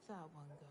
that one go?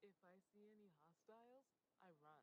If I see any hostiles, I run.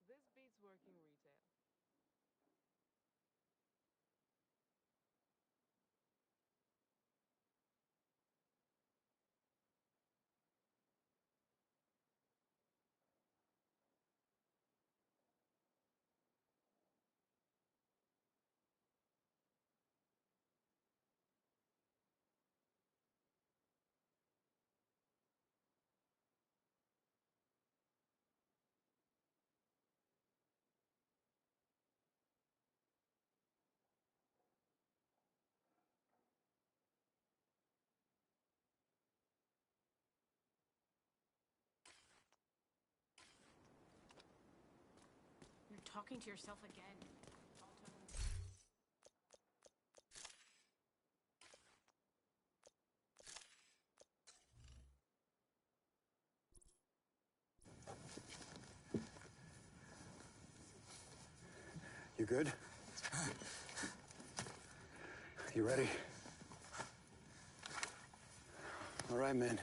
This beats working retail. You're talking to yourself again. You good? You ready? All right, man.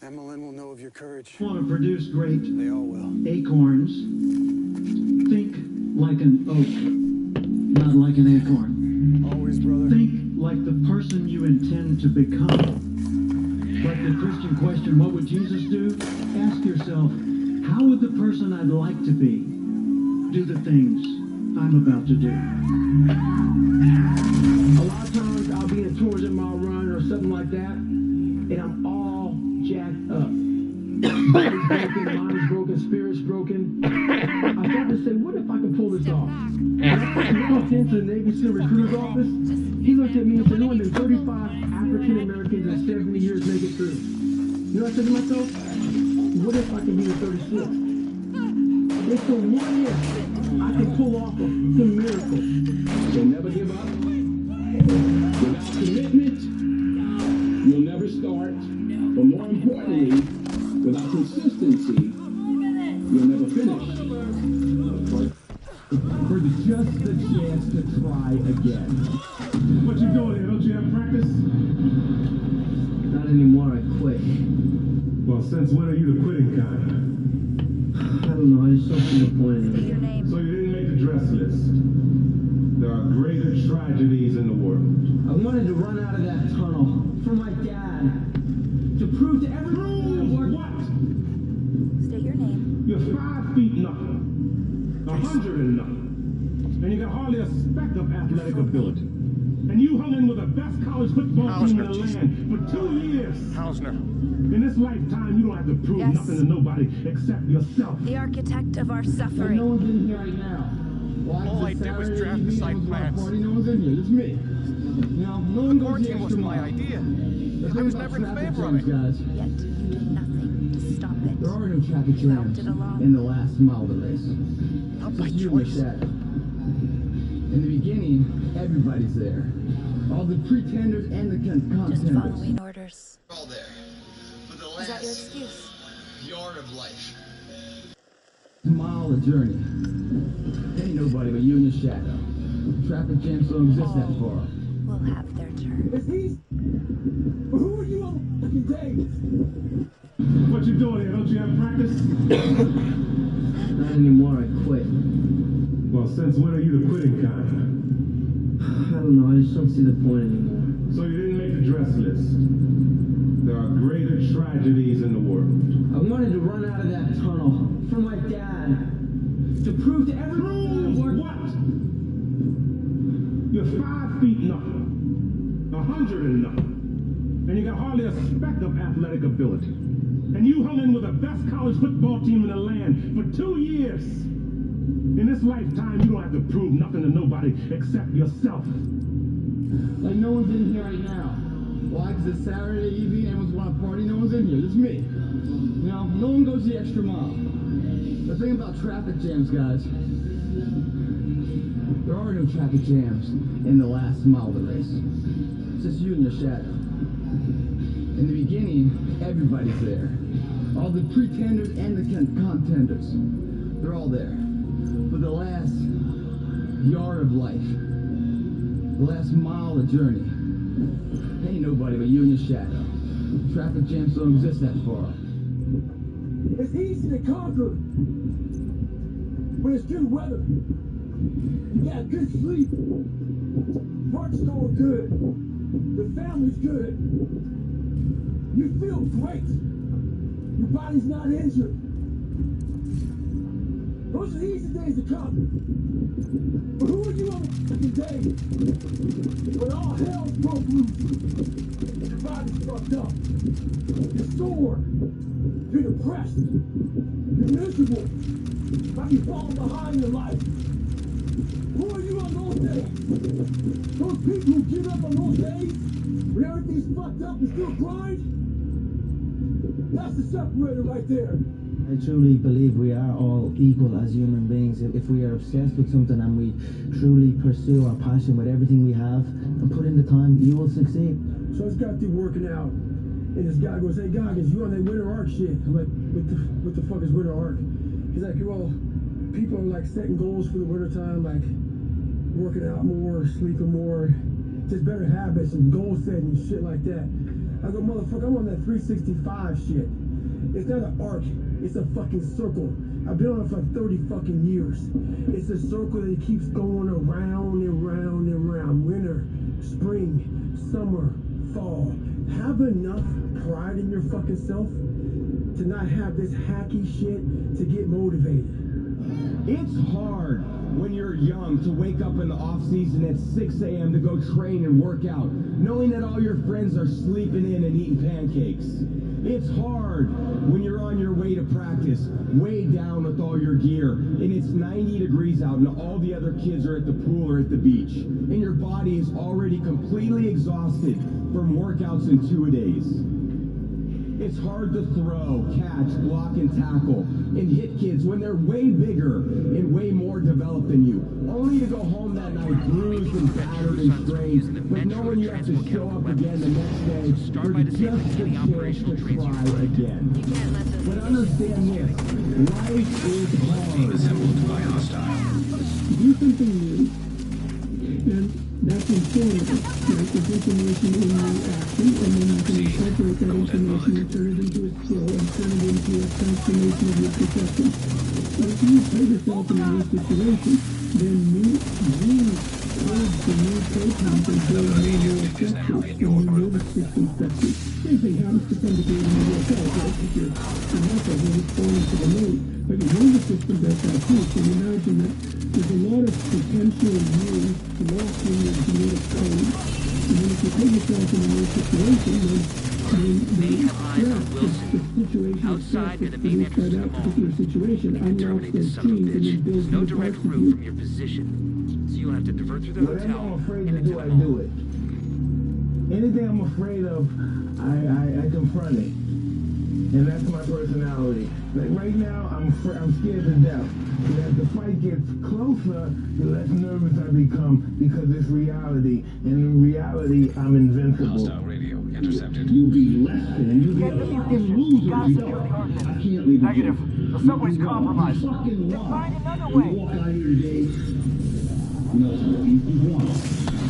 Emmeline will know of your courage. Want to produce great They all will. acorns. Think like an oak, not like an acorn. Always, brother. Think like the person you intend to become. Like the Christian question, what would Jesus do? Ask yourself, how would the person I'd like to be do the things I'm about to do? A lot of times I'll be in a tourism mile run or something like that, and I'm all jacked up. Body's broken, mind's broken, spirit's broken. I thought to say, what if I can pull this off? When I walked into the Navy SEAL recruiter's office, he looked at me and said, no one than 35 African Americans in 70 years make it through. You know what I said to myself? What if I can be the 36th? If for 1 year, I can pull off a miracle. So never give up. Without commitment, you'll never start. But more importantly, without consistency, you'll never finish. For just the chance to try again. What you doing here? Don't you have practice? Not anymore, I quit. Well, since when are you the quitting kind? I don't know, I just don't see the point in it. Your name. So you didn't make the dress list. There are greater tragedies in the world. I wanted to run out of that tunnel for my dad. To prove to everyone what? State your name. You're 5 feet nothing. 100 and nothing. And you got hardly a speck of athletic ability. And you hung in with the best college football team in the land for 2 years. Hausner. In this lifetime, you don't have to prove Yes. nothing to nobody except yourself. The architect of our No suffering. one's in here right now. Why All I did was draft the site plans. No one's in here. It's me. No one Core goes the team extra was my mile. idea. The I thing was about never in traffic favor of jams, it. guys, Yet you did nothing to stop it. there are no traffic You helped jams it along. in the last mile of the race. Not by Just you and the choice. shadow. In the beginning, everybody's there. All the pretenders and the Just contenders. following orders. All there. For the Is that your last excuse? yard of life. Mile of journey. Ain't nobody but you and your shadow. Traffic jams don't exist that far. Will have their turn. It's easy. But who are you on fucking days? What you doing here? Don't you have practice? Not anymore, I quit. Well, since when are you the quitting kind? I don't know, I just don't see the point anymore. So you didn't make the dress list. There are greater tragedies in the world. I wanted to run out of that tunnel for my dad. To prove to everyone what? You're 5 feet nothing. 100 and nothing. And you got hardly a speck of athletic ability. And you hung in with the best college football team in the land for 2 years. In this lifetime, you don't have to prove nothing to nobody except yourself. Like no one's in here right now. Why? Because it's Saturday evening, everyone's want to party, no one's in here. It's me. You know, no one goes the extra mile. The thing about traffic jams, guys, there are no traffic jams in the last mile of the race. It's just you and your shadow. In the beginning, everybody's there. All the pretenders and the contenders. They're all there. But the last yard of life, the last mile of journey, ain't nobody but you and your shadow. Traffic jams don't exist that far. It's easy to conquer when it's good weather. You got good sleep. Work's going good. The family's good. You feel great. Your body's not injured. Those are the easy days to come. But who are you on the fucking day when all hell's broke loose? Your body's fucked up. You're sore. You're depressed. You're miserable. Like you're falling behind in life. Who are you on those days? Those people who give up on those days when everything's fucked up and still grind? That's the separator right there. I truly believe we are all equal as human beings. If we are obsessed with something and we truly pursue our passion with everything we have and put in the time, you will succeed. So I just got through working out, and this guy goes, "Hey, Goggins, you on that winter arc shit?" I'm like, what the fuck is winter arc? He's like, "Well, people are like setting goals for the wintertime, like working out more, sleeping more, just better habits and goal setting and shit like that. I go, motherfucker, I'm on that 365 shit. It's not an arc, it's a fucking circle. I've been on it for like 30 fucking years. It's a circle that keeps going around and round and round. Winter, spring, summer, fall. Have enough pride in your fucking self to not have this hacky shit to get motivated. It's hard when you're young to wake up in the off season at 6 a.m. to go train and work out, knowing that all your friends are sleeping in and eating pancakes. It's hard when you're on your way to practice, way down with all your gear, and it's 90 degrees out and all the other kids are at the pool or at the beach, and your body is already completely exhausted from workouts in 2-a-days. It's hard to throw, catch, block, and tackle, and hit kids when they're way bigger and way more developed than you, only to go home that night bruised and battered and strained, but knowing you have to show up again the next day for just a chance to try again. But understand this, life is hard. Assembled by hostile. Do something new, and that's informative. Like there's information in your action, and then you can incorporate that information and turn it into a skill and turn it into a transformation of your perception. So if you put yourself in a new situation, then new codes for new proteins and build new neural structures and new nervous system structures. Same thing happens to some degree in your cells, right? If your muscles are responding to the load, but your nervous system does that too. So imagine that there's a lot of potential you lost in your genetic code. And then if you put yourself in a new situation, then the situation outside near the is main produced by entrance to that the mall. particular situation. You can terminate this son of a Genes and bitch. then builds There's no new direct parts of route you. from your position, so you'll have to divert through the Whatever hotel I'm afraid and to into do, the I mall. do it. Anything I'm afraid of, I confront it. And that's my personality. Like right now, I'm scared to death. And as the fight gets closer, the less nervous I become because it's reality. And in reality, I'm invincible. Hostile radio intercepted. You'll be less than, you'll be a fucking loser if you don't. I can't leave you. Negative. The subway's compromised. Fucking Then find another You way. walk out here today, you know, you won.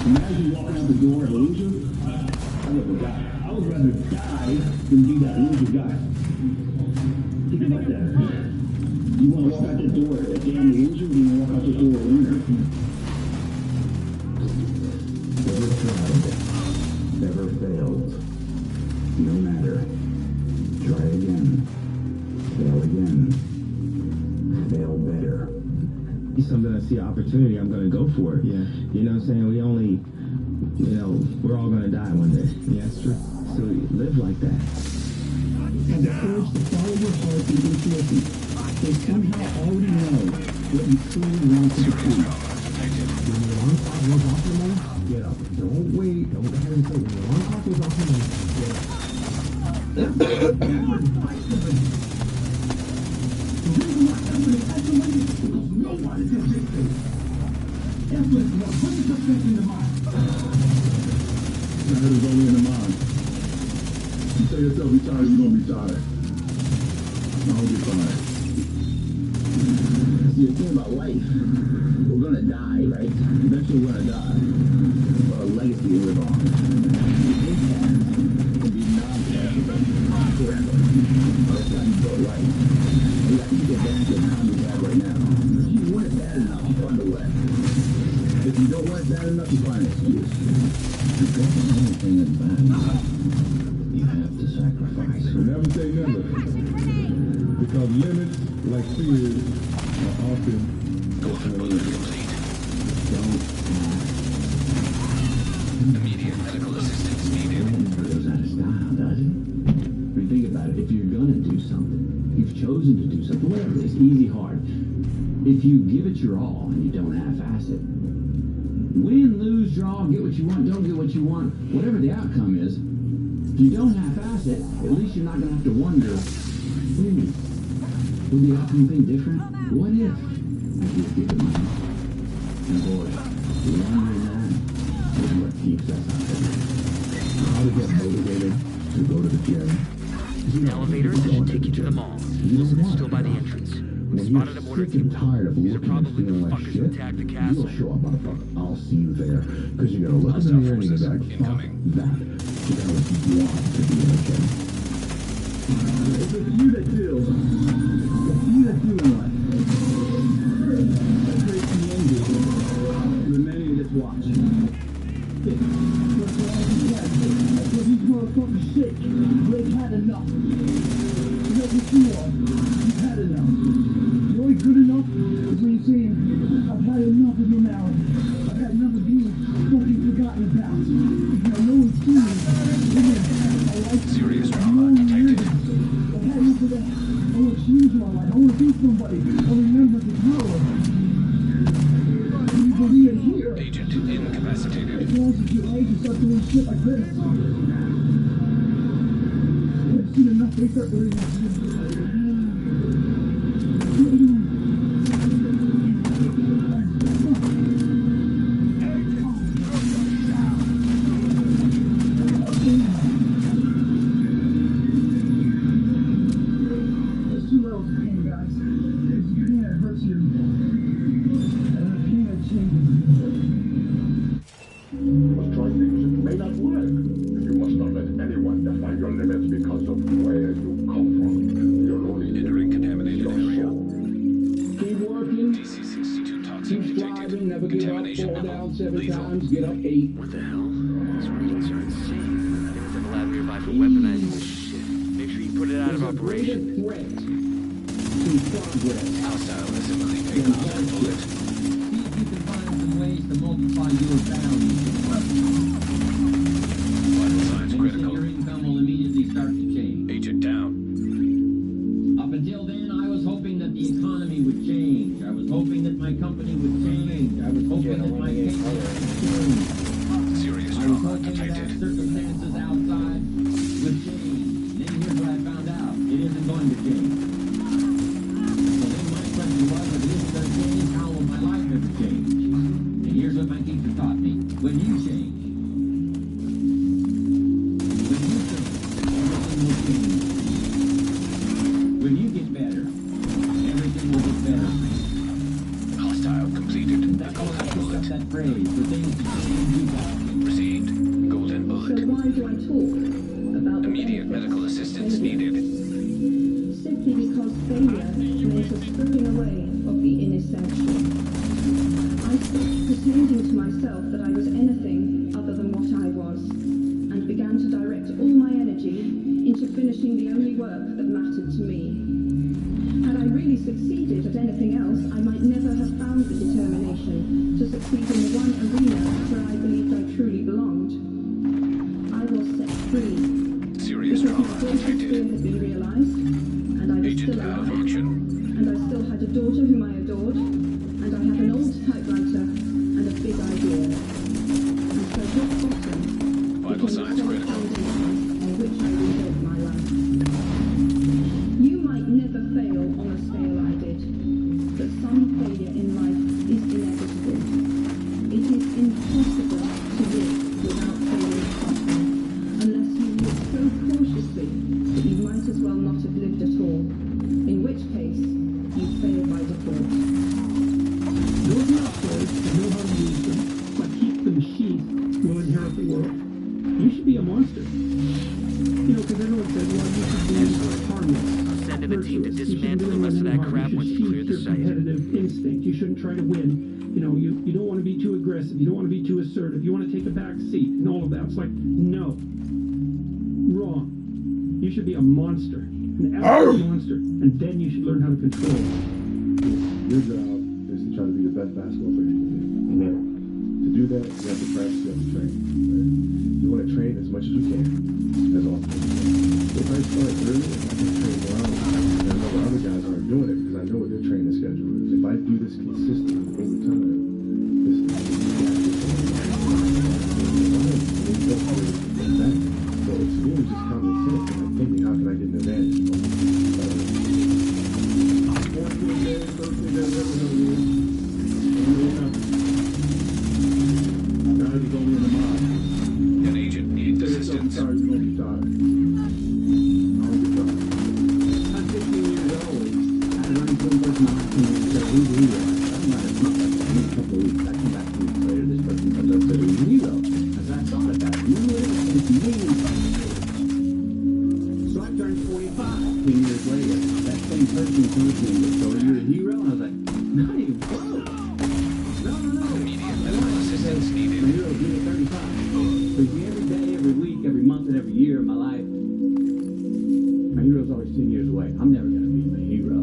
Imagine walking out the door a loser. I would die. I would rather die than be that loser guy. Think about that. You want to walk out the door a damn loser, or you want to walk out the door a winner? Never tried, never failed. No matter. Try again. Fail again. Fail better. Something I see opportunity, I'm going to go for it. Yeah. You know what I'm saying? We only, we're all going to die one day. Yeah, that's true. So live like that. Have the courage to follow your heart and intuition. They somehow already know what you truly want to achieve. When your alarm clock goes off your mind, get up. Don't wait. Don't hesitate. When your alarm clock goes off your mind, get up. The reason why everybody has to wait is because nobody can dictate. Effort is 100% in the mind. That is only in the mind. You tell yourself you're tired, you're gonna be tired. I'll be fine. See, the thing about life, we're gonna die, right? Eventually we're gonna die. But a legacy to live on. The impact can be non-perishable forever. That's how you build life. You gotta take advantage of the time you have right now. If you want it bad enough, you find a way. If you don't want it bad enough, you find an excuse. That's the only thing that's bad. You have to sacrifice. Never say never. Because limits, like fears, are often Complete. Don't Immediate medical assistance needed. That never goes out of style, does it? I mean, think about it. If you're gonna do something, you've chosen to do something, whatever it is, easy, hard. If you give it your all and you don't half-ass it, win, lose, draw, get what you want, don't get what you want, whatever the outcome is, if you don't half-ass it, at least you're not gonna have to wonder, will the outcome be different? What if I just give it my all? And boy, wondering that is what keeps us out there. How to get motivated to go to the gym. Elevators should take you to the mall. Wilson is still by the entrance. When Spotted you're him ordering sick and tired of These are looking and probably the feeling like fuckers who shit, attacked the castle. you'll show up, motherfucker. I'll see you there. Because you're going to look in the mirror and you're going to be like, fuck that. You're going to want to be okay. It's you that do. It's you that do in life. That creates the end game. The many that watch. That's what these motherfuckers say. They've had enough. That's what you are. You've had enough. You ain't good enough is when you're saying, I've had enough of you now. I've had enough of you fucking forgotten about. Now no one's seen me. Serious trauma detected. I've had enough of that. I want to change my life. I want to be somebody. I remember the power. You believe it here. Agent incapacitated. As long as your age and start doing shit like this. I've seen enough. They start believing shit. Get up 8. What the hell? These readings are insane. I think the lab nearby for weaponizing this shit. Make sure you put it out of operation. Threat to progress. Hostile assembly vehicle and bullet. See if you can find some ways to multiply your value. Vital signs critical. Your income will immediately start to change. Agent down. Up until then, I was hoping that the economy would change. I was hoping that my company would change. I was hoping that my case would change. Serious I was trauma hoping that detected. circumstances outside would change. Then here's what I found out. It isn't going to change. So then my question was, if it isn't going to change, how will my life ever change? And here's what my teacher taught me. When you change, everything will change. When you get better, everything will get better. Hostile completed. That's why I picked up that phrase, for things to change. Received. Golden bullet. So why do I talk about Immediate medical assistance needed. Simply because failure meant a stripping away of the inessential. I stopped pretending to myself that I was anything other than what I was, and began to direct all my energy into finishing the only work that mattered to me. Had I really succeeded at anything else, I might never have found the determination to succeed in the one arena where I believed I truly belonged. I was set free. Serious Because trauma my greatest fear detected. had been realized, and I was Agent still alive, malfunction. and I still had a daughter whom I adored, and I had an old typewriter and a big idea. And so rock bottom Vital became signs the solid critical. foundation on which I rebuilt my life. You might never fail on a scale I did, but some failure in life is inevitable. It is impossible to live without failing something, unless you live so cautiously that you might as well not have lived at all, in which case you fail by default. Those outflows that know how to use them, but keep them sheathed, will inherit the world. You should be a monster. You know, because everyone says, well, you should be harmless. I'll send in a team to virtuous. You shouldn't dismantle do the rest of anyone that harm. crap You once should you clear sheath the your site. competitive instinct. You shouldn't try to win. You know, you don't want to be too aggressive. You don't want to be too assertive. You want to take a back seat and all of that. It's like, no. Wrong. You should be a monster. An absolute monster. And then you should learn how to control it. Your job is to try to be the best basketball player you can be. To do that, you have to practice, you have to train. Right? You want to train as much as you can, as often as you can. If I start early, I can train around. And I know the other guys aren't doing it because I know what their training schedule is. If I do this consistently over time, this is so it's really just common sense and like thinking, how can I get an advantage? 14 days, 13 days, whatever it is. Guys is only in the mind. An agent needs assistance. Sorry, you're going to be tired. I don't get tired. I'm 15 years old. I had an unemployed person So who's the hero? I'm not a couple of weeks. I come back 2 weeks later, this person comes up and says, who's the hero? As I thought about it, it's me. So I turned 45 10 years later. That same person comes to me and goes, so you're a hero? And I was like, not even close. No. Immediate medical assistance needed. My hero is me at 35. But every day, every week, every month, and every year of my life, my hero's always 10 years away. I'm never going to be my hero.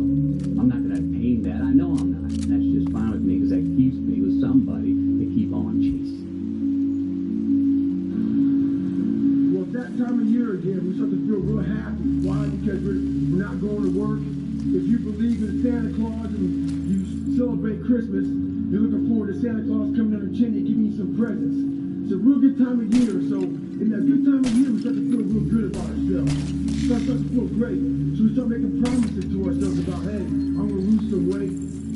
I'm not going to attain that. I know I'm not. That's just fine with me because that keeps me with somebody to keep on chasing. Well, it's that time of year again, we start to feel real happy. Why? Because we're not going to work. If you believe in Santa Claus and you celebrate Christmas, you're looking forward to Santa Claus coming down the chimney and giving you some presents. It's a real good time of year, so in that good time of year, we start to feel real good about ourselves. We start to feel great. So we start making promises to ourselves about, hey, I'm going to lose some weight.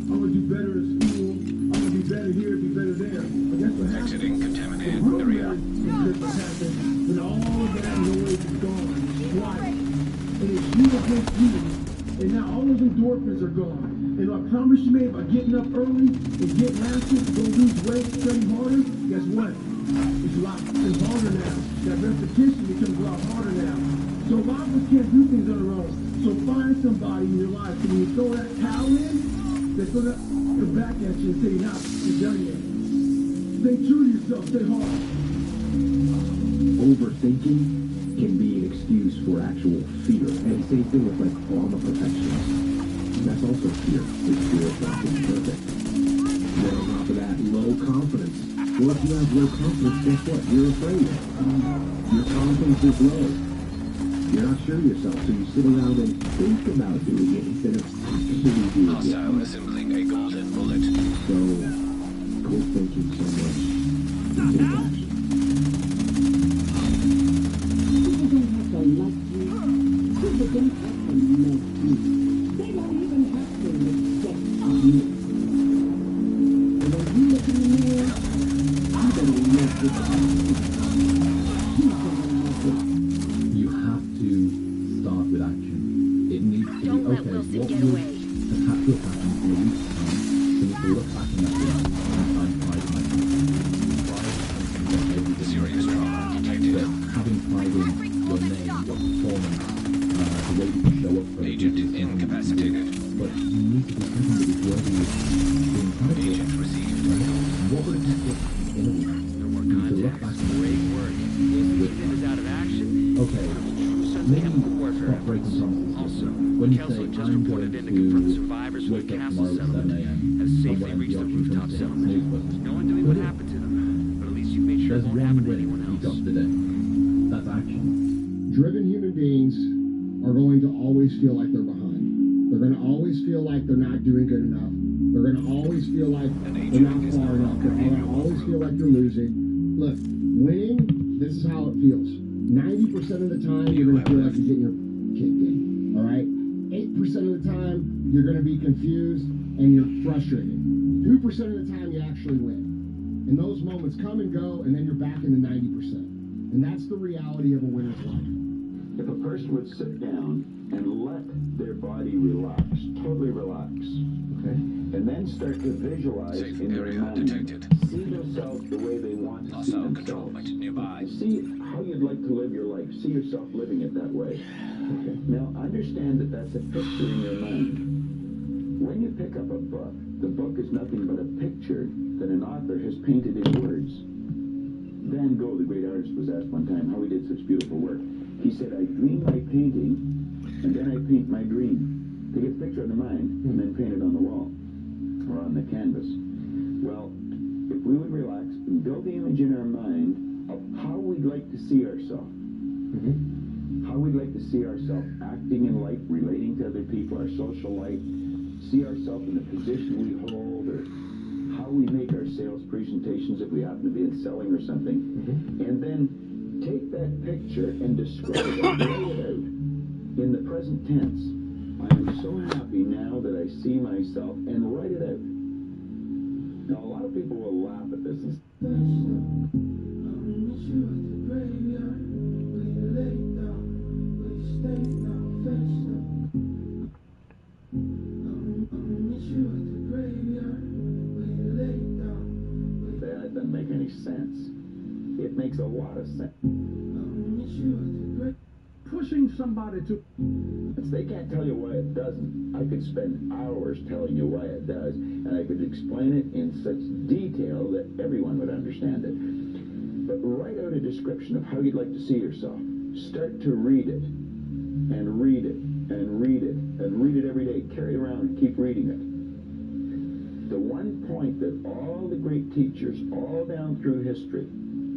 I'm going to do better in school. I'm going to be better here, be better there. But that's what happens. Exiting contaminated The real area. is what happens when all of that noise is gone. It's quiet. And it's you against you. And now all those endorphins are gone. And I promise you made by getting up early and getting after it, to go lose weight, study harder, guess what? It's a lot harder now. That repetition becomes a lot harder now. So a lot of us can't do things on our own. So find somebody in your life. So when you throw that towel in, they throw that back at you and say, nah, you're done yet. Stay true to yourself. Stay hard. Overthinking can be an excuse for actual fear. And the same thing with like, oh, I'm a perfectionist. That's also fear. It's fear of not being perfect. Then on top of that, low confidence. Well, if you have low confidence, guess what? You're afraid. Your confidence is low. You're not sure of yourself, so you sit around and think about doing it instead of actually doing it. Hostile assembling a golden bullet. So, quit thinking so much. Take action. People don't have to like you. People don't have to love you. They don't even have to respect you. And when you look in the mirror, you better love yourself. You better love yourself. You have to start with action. It needs to Don't be, let okay, Wilson what get would away. have to happen in a week's time for me to look back in that day and find pride in myself. Pride in something that every day. Serious trauma detected. But having pride in your name, your performance, the way you show up for other Agent people. incapacitated. But you need to be something that is worthy of being proud of. Agent received. What would it take in a week? No more You need to look back contacts. in Great work. If the is out of action, okay, suddenly maybe have warfare. stop breaking promises. Also, When you Kelso say, just I'm reported going in to confirm to survivors from wake the up castle tomorrow at 7 settlement a.m. have I'm safely going to reached the the rooftop option settlement. snooze button. No one knew what happened to them, but at least you made sure it There's won't one happen to win anyone you else. got today. That's action. Driven human beings are going to always feel like they're behind. They're going to always feel like they're not doing good enough. They're going to always feel like they're not far enough. They're going to always feel like you're losing. Look, winning, this is how it feels. 90% of the time, you're going to feel like you're getting your kicked in. All right? 8% of the time, you're going to be confused and you're frustrated. 2% of the time, you actually win. And those moments come and go, and then you're back in the 90%. And that's the reality of a winner's life. If a person would sit down and let their body relax, totally relax, okay, and then start to visualize Safe in their area mind, detected. see themselves the way they want to see Hostile themselves. control point nearby. See how you'd like to live your life. See yourself living it that way. Okay. Now understand that that's a picture in your mind. When you pick up a book, the book is nothing but a picture that an author has painted in words. Van Gogh, the great artist, was asked one time how he did such beautiful work. He said, I dream my painting, and then I paint my dream. Take a picture of the mind, and then paint it on the wall, or on the canvas. Well, if we would relax and build the image in our mind of how we'd like to see ourselves, how we'd like to see ourselves acting in life, relating to other people, our social life, see ourselves in the position we hold, or how we make our sales presentations if we happen to be in selling or something, and then take that picture and describe it, lay it out in the present tense. I am so happy now that I see myself, and write it out. Now, a lot of people will laugh at this. It makes a lot of sense. Pushing somebody to... They can't tell you why it doesn't. I could spend hours telling you why it does, and I could explain it in such detail that everyone would understand it. But write out a description of how you'd like to see yourself. Start to read it, and read it, and read it, and read it every day. Carry it around and keep reading it. The one point that all the great teachers all down through history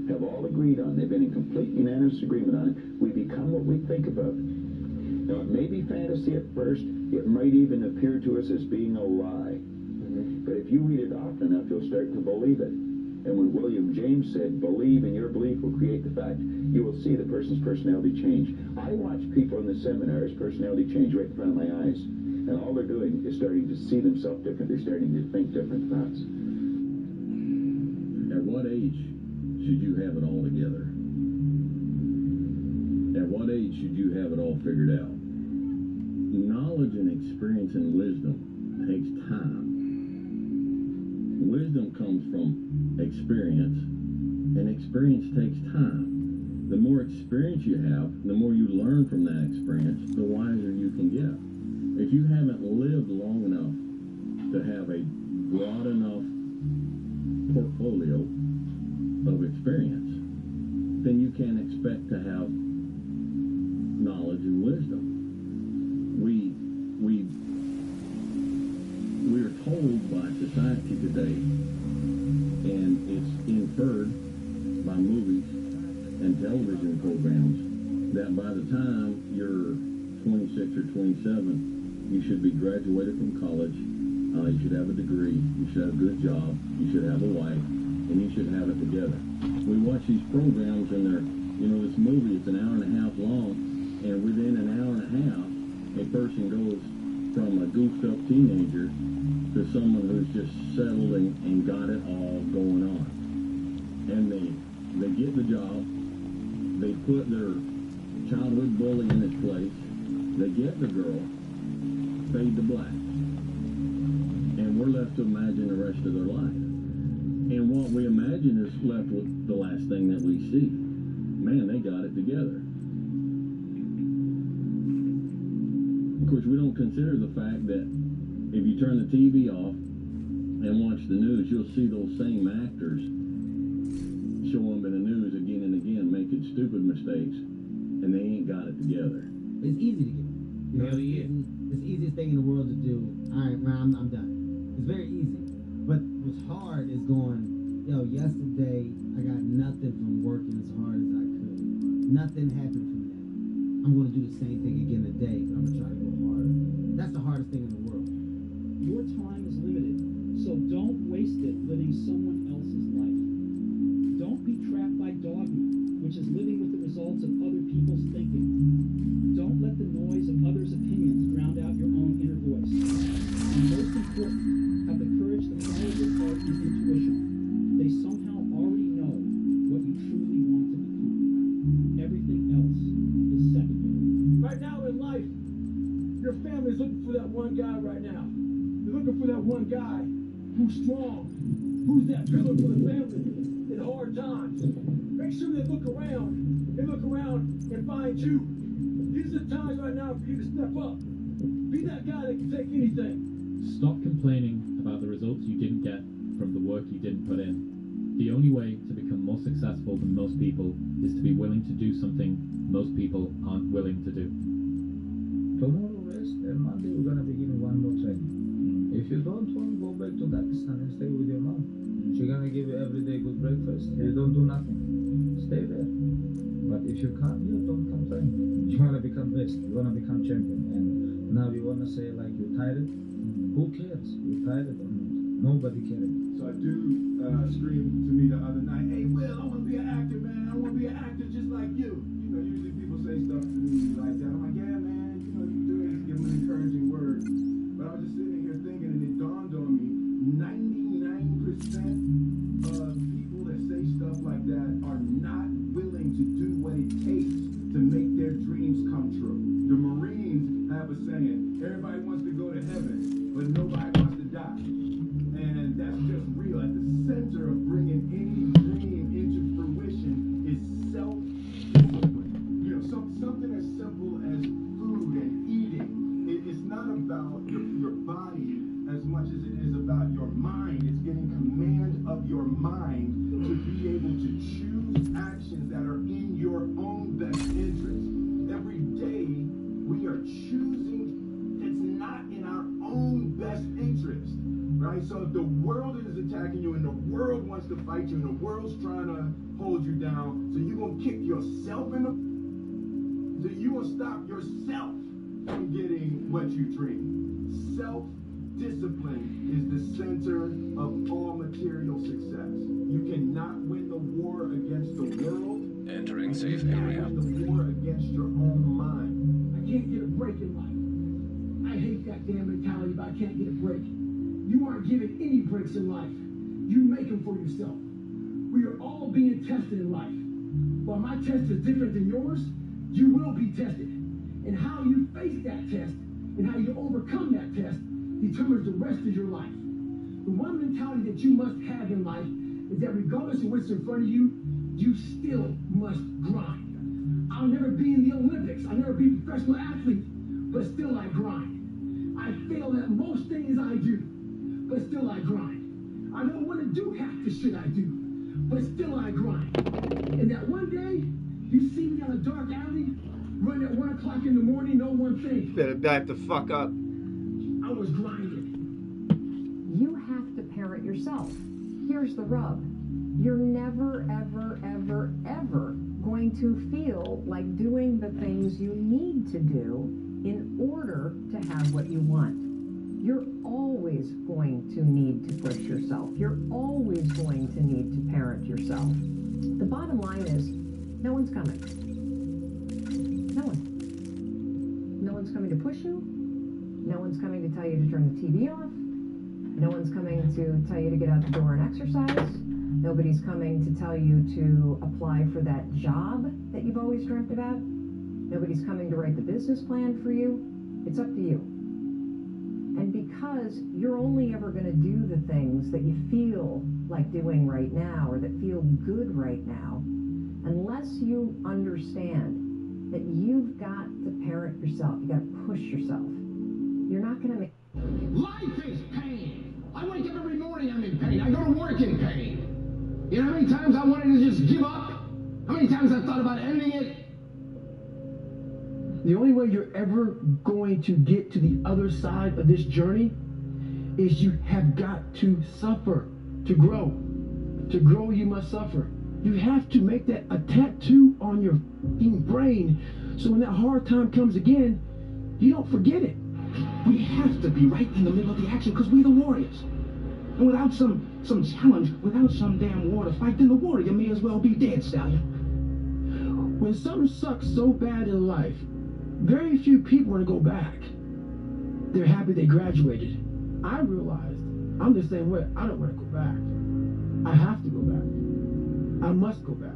have all agreed on, they've been in complete unanimous agreement on it, we become what we think about. Now, it may be fantasy at first, it might even appear to us as being a lie. But if you read it often enough, you'll start to believe it. And when William James said, believe and your belief will create the fact, you will see the person's personality change. I watch people in the seminars' personality change right in front of my eyes. And all they're doing is starting to see themselves different. They're starting to think different thoughts. At what age should you have it all together? At what age should you have it all figured out? Knowledge and experience and wisdom takes time. Wisdom comes from experience, and experience takes time. The more experience you have, the more you learn from that experience, the wiser you can get. If you haven't lived long enough to have a broad enough portfolio of experience, then you can't expect to have knowledge and wisdom. We are told by society today, and it's inferred by movies and television programs, that by the time you're 26 or 27, you should be graduated from college, you should have a degree, you should have a good job, you should have a wife, and you should have it together. We watch these programs and they're, this movie is an hour and a half long, and within an hour and a half, a person goes from a goofed up teenager to someone who's just settled and got it all going on. And they get the job, they put their childhood bully in his place, they get the girl, fade to black. And we're left to imagine the rest of their life. And what we imagine is left with the last thing that we see. Man, they got it together. Of course, we don't consider the fact that if you turn the TV off and watch the news, you'll see those same actors show up in the news again and again making stupid mistakes, and they ain't got it together. It's easy to get. It's the easiest thing in the world to do. All right, man, I'm done. It's very easy. But what's hard is going, yesterday I got nothing from working as hard as I could. Nothing happened from that. I'm going to do the same thing again today, but I'm going to try to go harder. That's the hardest thing in the world. Your time is limited, so don't waste it living someone else's life. Don't be trapped by dogma, which is living with the results of other people's thinking. Don't let the noise of others' opinions drown out your own inner voice. And most important, have the courage to follow your heart and intuition. They somehow already know what you truly want to become. Everything else is secondary. Right now in life, your family's looking for that one guy right now. They're looking for that one guy who's strong, who's that pillar for the family in hard times. Make sure they look around and find you. These are the times right now for you to step up. Be that guy that can take anything. Stop complaining about the results you didn't get from the work you didn't put in. The only way to become more successful than most people is to be willing to do something most people aren't willing to do. Tomorrow rest, and Monday we're gonna begin one more training. If you don't want to go back to Pakistan and stay with your mom, she's gonna give you every day good breakfast. You don't do nothing. Stay there. But if you can't, don't complain. You wanna become best. You wanna become champion. And now you wanna say like you're tired. Who cares? You're tired or not? Nobody cares. So a dude screamed to me the other night, "Hey Will, I want to be an actor, man. I want to be an actor just like you." Usually people say stuff to me like that. I'm like, "Yeah, man. You do it. Just give them an encouraging word." But I was just sitting here thinking, and it dawned on me: 99% of people that say stuff like that are not willing to do what it takes to make their dreams come true. The Marines have a saying: everybody wants to go to heaven, but nobody wants to die. And that's just real. At the center of bringing any dream into fruition mind. It's getting command of your mind to be able to choose actions that are in your own best interest. Every day, we are choosing that's not in our own best interest, right? So if the world is attacking you and the world wants to fight you and the world's trying to hold you down, so you're going to kick yourself in the... So you're going to stop yourself from getting what you dream. Self-discipline is the center of all material success. You cannot win the war against the world. Entering safe area. Win the war against your own mind. I can't get a break in life. I hate that damn mentality, but I can't get a break. You aren't given any breaks in life. You make them for yourself. We are all being tested in life. While my test is different than yours, you will be tested. And how you face that test and how you overcome that test determines the rest of your life. The one mentality that you must have in life is that regardless of what's in front of you, you still must grind. I'll never be in the Olympics. I'll never be a professional athlete, but still I grind. I fail at most things I do, but still I grind. I don't want to do half the shit I do, but still I grind. And that one day, you see me on a dark alley, run at 1 o'clock in the morning, know one thing. Better back the fuck up. I was grinding. You have to parent yourself. Here's the rub. You're never, ever, ever, ever going to feel like doing the things you need to do in order to have what you want. You're always going to need to push yourself. You're always going to need to parent yourself. The bottom line is, no one's coming. No one. No one's coming to push you. No one's coming to tell you to turn the TV off. No one's coming to tell you to get out the door and exercise. Nobody's coming to tell you to apply for that job that you've always dreamt about. Nobody's coming to write the business plan for you. It's up to you. And because you're only ever going to do the things that you feel like doing right now or that feel good right now, unless you understand that you've got to parent yourself, you got to push yourself, you're not going to make... Life is pain. I wake up every morning, I'm in pain. I go to work in pain. You know how many times I wanted to just give up? How many times I thought about ending it? The only way you're ever going to get to the other side of this journey is you have got to suffer to grow. To grow, you must suffer. You have to make that a tattoo on your brain so when that hard time comes again, you don't forget it. We have to be right in the middle of the action because we're the warriors. And without some challenge, without some damn war to fight, then the warrior may as well be dead, stallion. When something sucks so bad in life, very few people want to go back. They're happy they graduated. I realized I'm the same way. I don't want to go back. I have to go back. I must go back.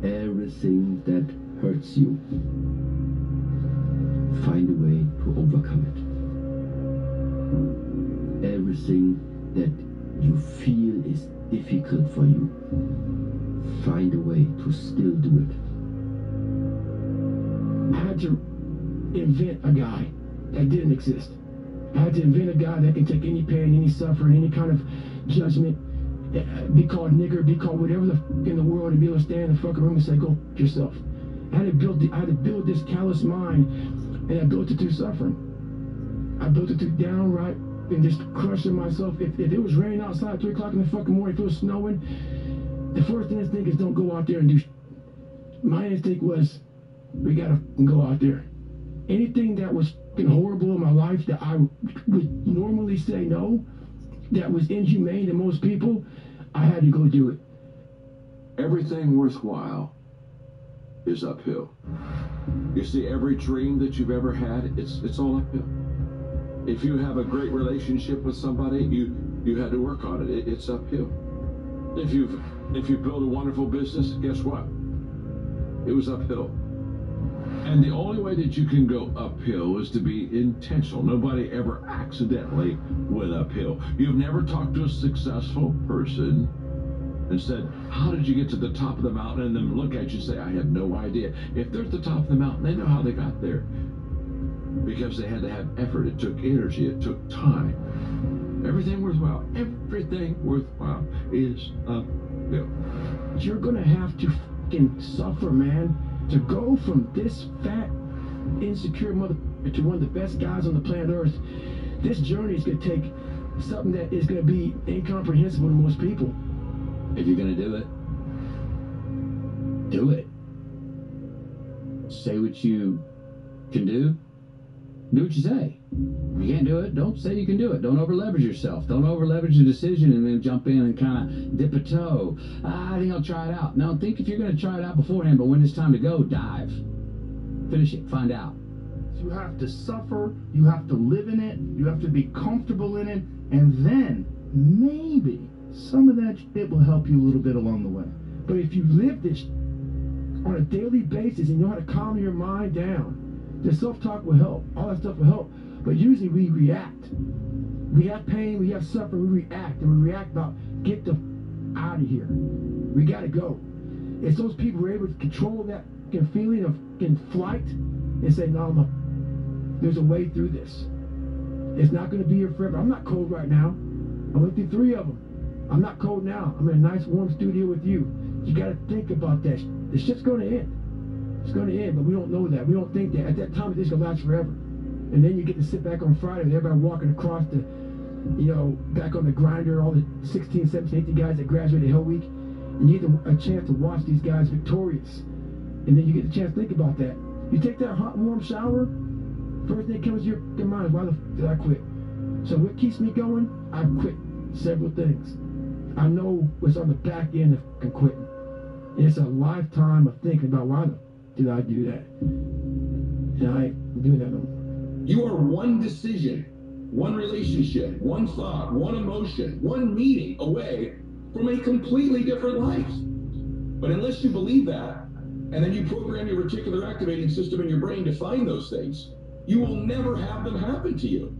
Everything that hurts you, find a way to overcome it. Everything that you feel is difficult for you, find a way to still do it. I had to invent a guy that didn't exist. I had to invent a guy that can take any pain, any suffering, any kind of judgment, be called nigger, be called whatever the fuck in the world, and be able to stand in the fucking room and say, go yourself. I had to build this callous mind, and I built it through suffering. I built it through downright and just crushing myself. If it was raining outside at 3 o'clock in the fucking morning, if it was snowing, the first instinct is don't go out there and do my instinct was, we gotta go out there. Anything that was fucking horrible in my life that I would normally say no, that was inhumane to most people, I had to go do it. Everything worthwhile is uphill. You see, every dream that you've ever had, it's all uphill. If you have a great relationship with somebody, you had to work on it. It's uphill. If you build a wonderful business, guess what? It was uphill. And the only way that you can go uphill is to be intentional. Nobody ever accidentally went uphill. You've never talked to a successful person and said, how did you get to the top of the mountain? And then look at you and say, I have no idea. If they're at the top of the mountain, they know how they got there. Because they had to have effort. It took energy. It took time. Everything worthwhile is uphill. You're gonna have to fucking suffer, man, to go from this fat, insecure mother to one of the best guys on the planet Earth. This journey is gonna take something that is gonna be incomprehensible to most people. If you're gonna do it, do it. Say what you can do. Do what you say. If you can't do it, don't say you can do it. Don't over-leverage yourself. Don't over-leverage a decision and then jump in and kind of dip a toe. I think I'll try it out. Now, think if you're going to try it out beforehand, but when it's time to go, dive. Finish it. Find out. You have to suffer. You have to live in it. You have to be comfortable in it. And then, maybe, some of that shit will help you a little bit along the way. But if you live this on a daily basis and you know how to calm your mind down, the self-talk will help. All that stuff will help. But usually we react. We have pain, we have suffering, we react. And we react about, get the out of here. We got to go. It's those people who are able to control that feeling of flight and say, no, there's a way through this. It's not going to be here forever. I'm not cold right now. I went through 3 of them. I'm not cold now. I'm in a nice warm studio with you. You got to think about that. The shit's going to end. It's going to end, but we don't know that. We don't think that. At that time, it's going to last forever. And then you get to sit back on Friday with everybody walking across the, back on the grinder, all the 16, 17, 18 guys that graduated Hell Week. And you get a chance to watch these guys victorious. And then you get the chance to think about that. You take that hot, warm shower, first thing that comes to your mind, why the f did I quit? So what keeps me going? I quit several things. I know what's on the back end of quitting. And it's a lifetime of thinking about why the f did I do that? And I ain't doing that no more. You are one decision, one relationship, one thought, one emotion, one meeting away from a completely different life. But unless you believe that, and then you program your reticular activating system in your brain to find those things, you will never have them happen to you.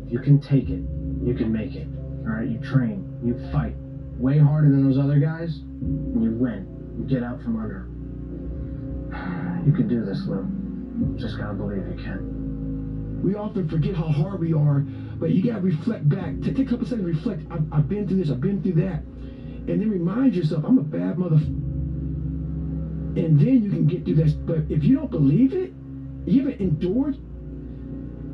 You can take it. You can make it. All right? You train. You fight way harder than those other guys, and you win. You get out from under. You can do this, Lou. Just gotta believe you can. We often forget how hard we are, but you gotta reflect back. Take a couple seconds to reflect. I've been through this, I've been through that. And then remind yourself, I'm a bad and then you can get through this. But if you don't believe it, you haven't endured,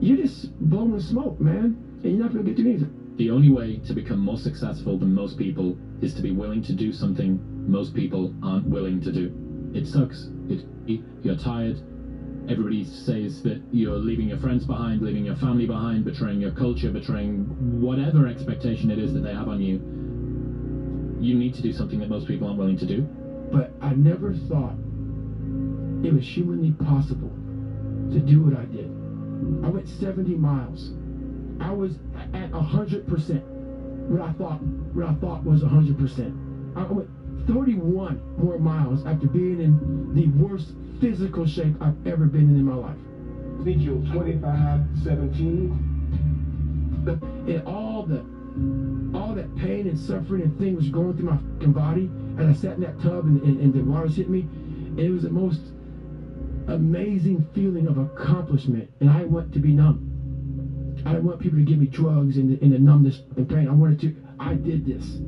you're just blowing smoke, man. And you're not gonna get through anything. The only way to become more successful than most people is to be willing to do something most people aren't willing to do. It sucks. You're tired. Everybody says that you're leaving your friends behind, leaving your family behind, betraying your culture, betraying whatever expectation it is that they have on you. You need to do something that most people aren't willing to do. But I never thought it was humanly possible to do what I did. I went 70 miles. I was at 100%. What I thought was 100%. I went 31 more miles after being in the worst physical shape I've ever been in my life. Ezekiel 25:17. And all that pain and suffering and things was going through my fucking body as I sat in that tub and the waters hit me. And it was the most amazing feeling of accomplishment. And I want to be numb. I didn't want people to give me drugs and the numbness and pain. I did this.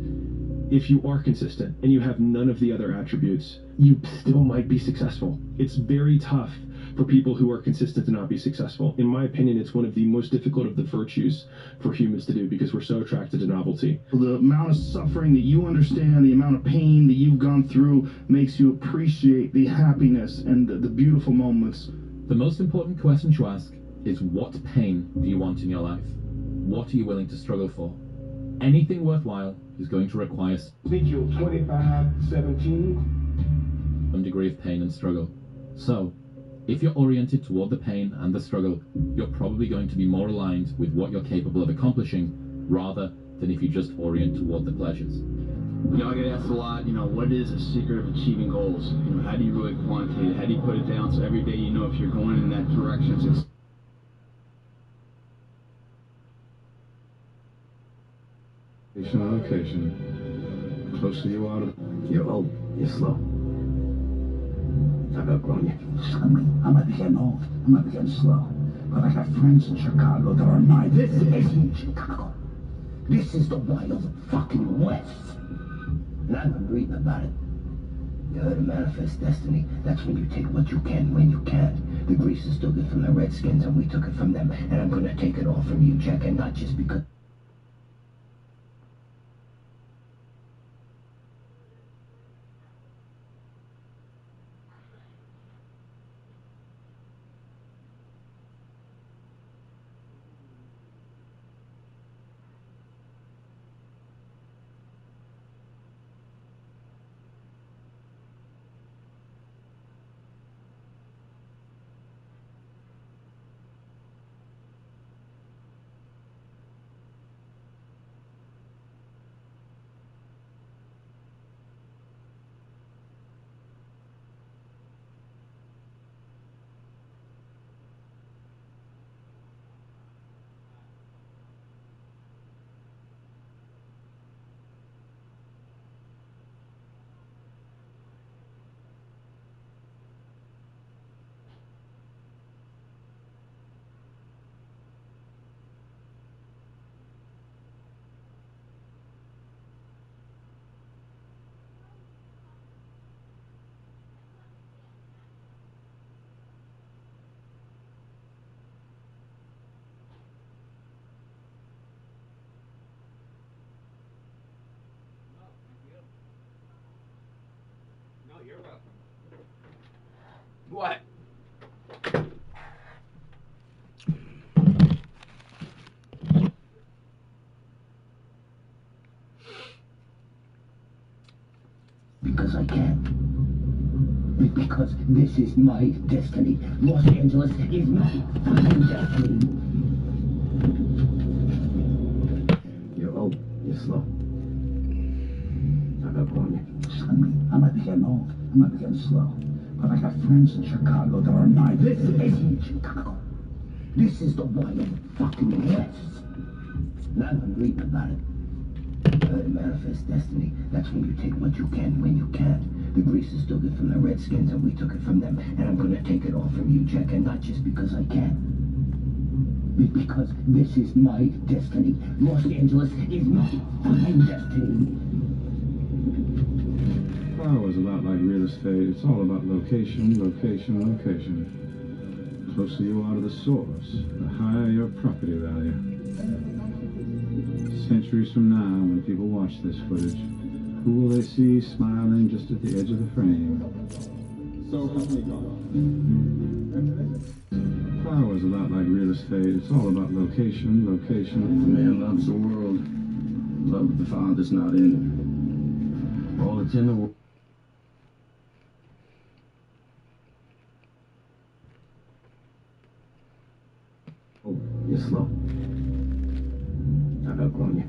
If you are consistent and you have none of the other attributes, you still might be successful. It's very tough for people who are consistent to not be successful. In my opinion, it's one of the most difficult of the virtues for humans to do because we're so attracted to novelty. The amount of suffering that you understand, the amount of pain that you've gone through makes you appreciate the happiness and the beautiful moments. The most important question to ask is, what pain do you want in your life? What are you willing to struggle for? Anything worthwhile is going to require Ezekiel 25:17. some degree of pain and struggle. So, if you're oriented toward the pain and the struggle, you're probably going to be more aligned with what you're capable of accomplishing, rather than if you just orient toward the pleasures. I get asked a lot, what is the secret of achieving goals? How do you really quantitate it? How do you put it down so every day you know if you're going in that direction? Location. Closer you are to... You're old. You're slow. I've outgrown you. I might be getting old. I might be getting slow. But I got friends in Chicago that are mine. This isn't Chicago. This is the wild fucking West. And I've been reading about it. You heard of manifest destiny. That's when you take what you can when you can't. The grease is still good from the Redskins, and we took it from them. And I'm gonna take it all from you, Jack, and not just because... You're welcome. What? Because I can. Because this is my destiny. Los Angeles is my fucking destiny. You're old. You're slow. I got one. I might be getting old. I might be getting slow. But I got friends in Chicago that are nine. This isn't Chicago. This is the wild fucking West. And I've been reading about it. Manifest destiny. That's when you take what you can when you can't. The grease is still good from the Redskins, and we took it from them. And I'm gonna take it all from you, Jack, and not just because I can. Because this is my destiny. Los Angeles is my fucking destiny. Power is a lot like real estate. It's all about location, location, location. The closer you are to the source, the higher your property value. Centuries from now, when people watch this footage, who will they see smiling just at the edge of the frame? Power is a lot like real estate. It's all about location, location. The man loves the world. Love the Father's not in it. All that's in the world. Oh, you're slow. I got one.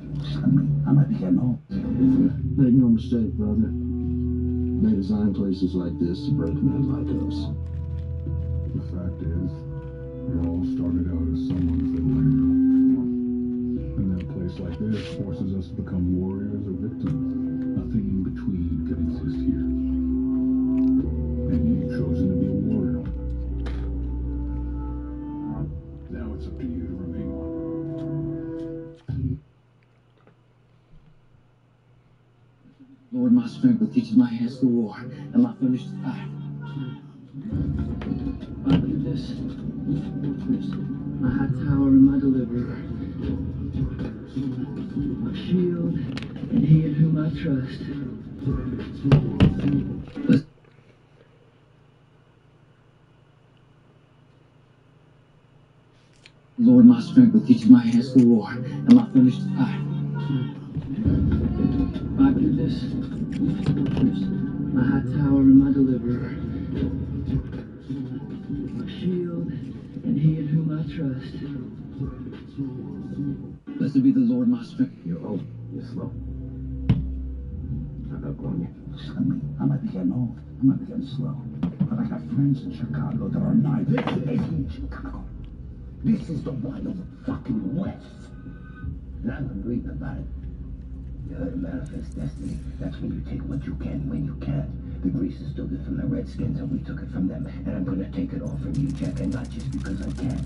I might be getting old. Make no mistake, brother. They design places like this to break men like us. The fact is, we all started out as someone's little hero. And then a place like this forces us to become warriors or victims. Nothing in between can exist here. And you've chosen to be a warrior. Now it's up to you to remain one. Lord, my strength will teach my hands to war, and my fingers to fight. Bible to this. My high tower and my deliverer. My shield, and he in whom I trust. Lord, my strength will teach my hands to war, and my fingers to fight. Bible to this. My high tower and my deliverer. My shield, and he in whom I trust. Blessed be the Lord, my strength. You're old. You're slow. I got one. I might be getting old. I might be getting slow. But I got friends in Chicago that are nine. This isn't Chicago. This is the wild fucking West. And I've been reading about it. You heard of manifest destiny. That's when you take what you can when you can't. The grease is still good from the Redskins, and we took it from them. And I'm gonna take it all from you, Jack, and not just because I can.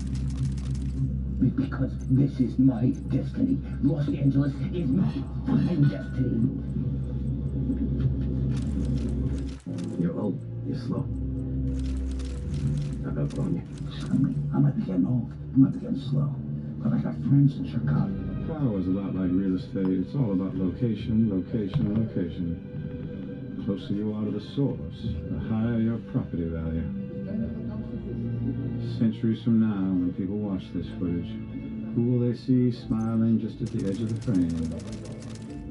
Because this is my destiny. Los Angeles is my fucking destiny. You're old. You're slow. I've outgrown you. I might be getting old. I might be getting slow. But I got friends in Chicago. Power is a lot like real estate. It's all about location, location, location. The closer you are to the source, the higher your property value. Centuries from now, when people watch this footage, who will they see smiling just at the edge of the frame?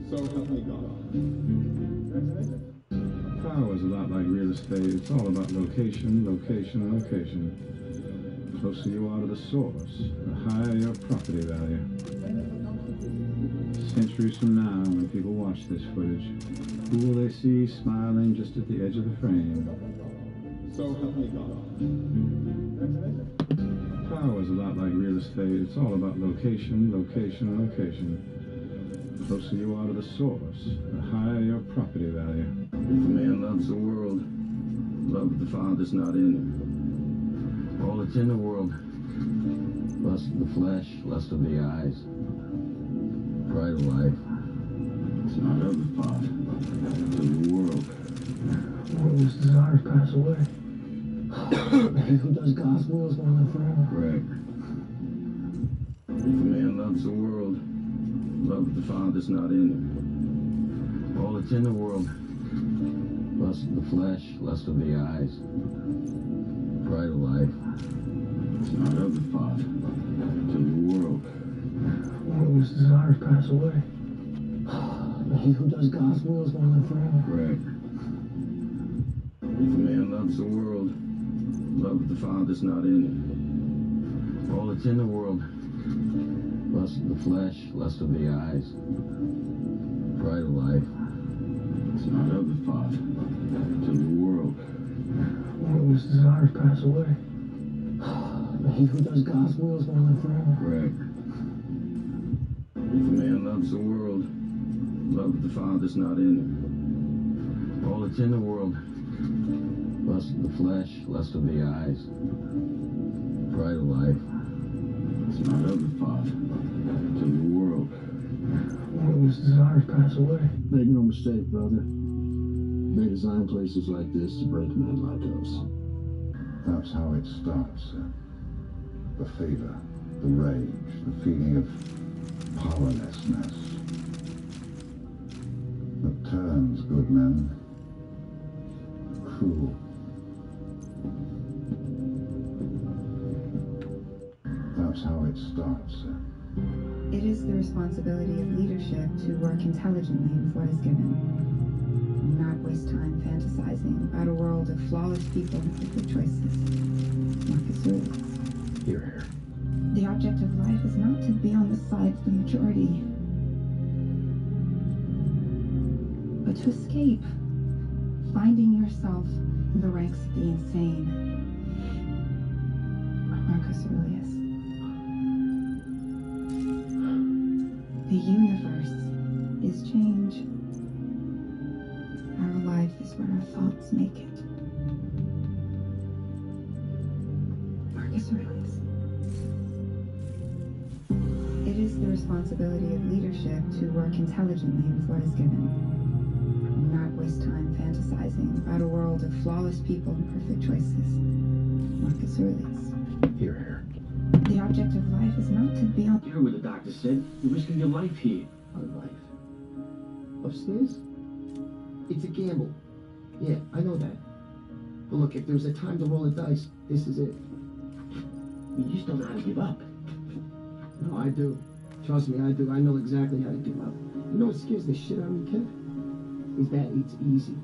So help me God. Power is a lot like real estate. It's all about location, location, location. The closer you are to the source, the higher your property value. Centuries from now, when people watch this footage, who will they see smiling just at the edge of the frame? So help me God. Power is a lot like real estate. It's all about location, location, location. The closer you are to the source, the higher your property value. If a man loves the world, love of the Father's not in him. All that's in the world, lust of the flesh, lust of the eyes, pride of life, it's not of the Father, it's of the world. World's desires pass away. He who does God's will is going to live forever. Correct. If a man loves the world, love of the Father's not in him. All that's in the world, lust of the flesh, lust of the eyes, pride of life, it's not of the Father, it's of the world. World's desires pass away. He who does God's will is going to live forever. Correct. If a man loves the world, love of the Father's not in him. All that's in the world, lust of the flesh, lust of the eyes, pride of life, it's not of the Father, it's of the world. World's desires pass away. He who does God's will is going to live forever. Correct. If a man loves the world, love of the Father's not in him. All that's in the world, lust of the flesh, lust of the eyes, pride of life, it's not of the Father, it's of the world. World's desires pass away. Make no mistake, brother. They design places like this to break men like us. That's how it starts. The fever, the rage, the feeling of powerlessness. That turns good men cruel. That's how it starts. It is the responsibility of leadership to work intelligently with what is given. Not waste time fantasizing about a world of flawless people and perfect choices. Marcus Aurelius. Here. The object of life is not to be on the side of the majority, but to escape, finding yourself in the ranks of the insane. Marcus Aurelius. The universe is change. Our life is where our thoughts make it. Marcus Aurelius. It is the responsibility of leadership to work intelligently with what is given. Not waste time fantasizing about a world of flawless people and perfect choices. Marcus Aurelius. Here. The object of life is not to be on... You heard what the doctor said. You're risking your life here. My life. Upstairs? It's a gamble. Yeah, I know that. But look, if there's a time to roll the dice, this is it. You just don't know how to give up. No, I do. Trust me, I do. I know exactly how to give up. You know what scares the shit out of me, kid? Is that it's easy.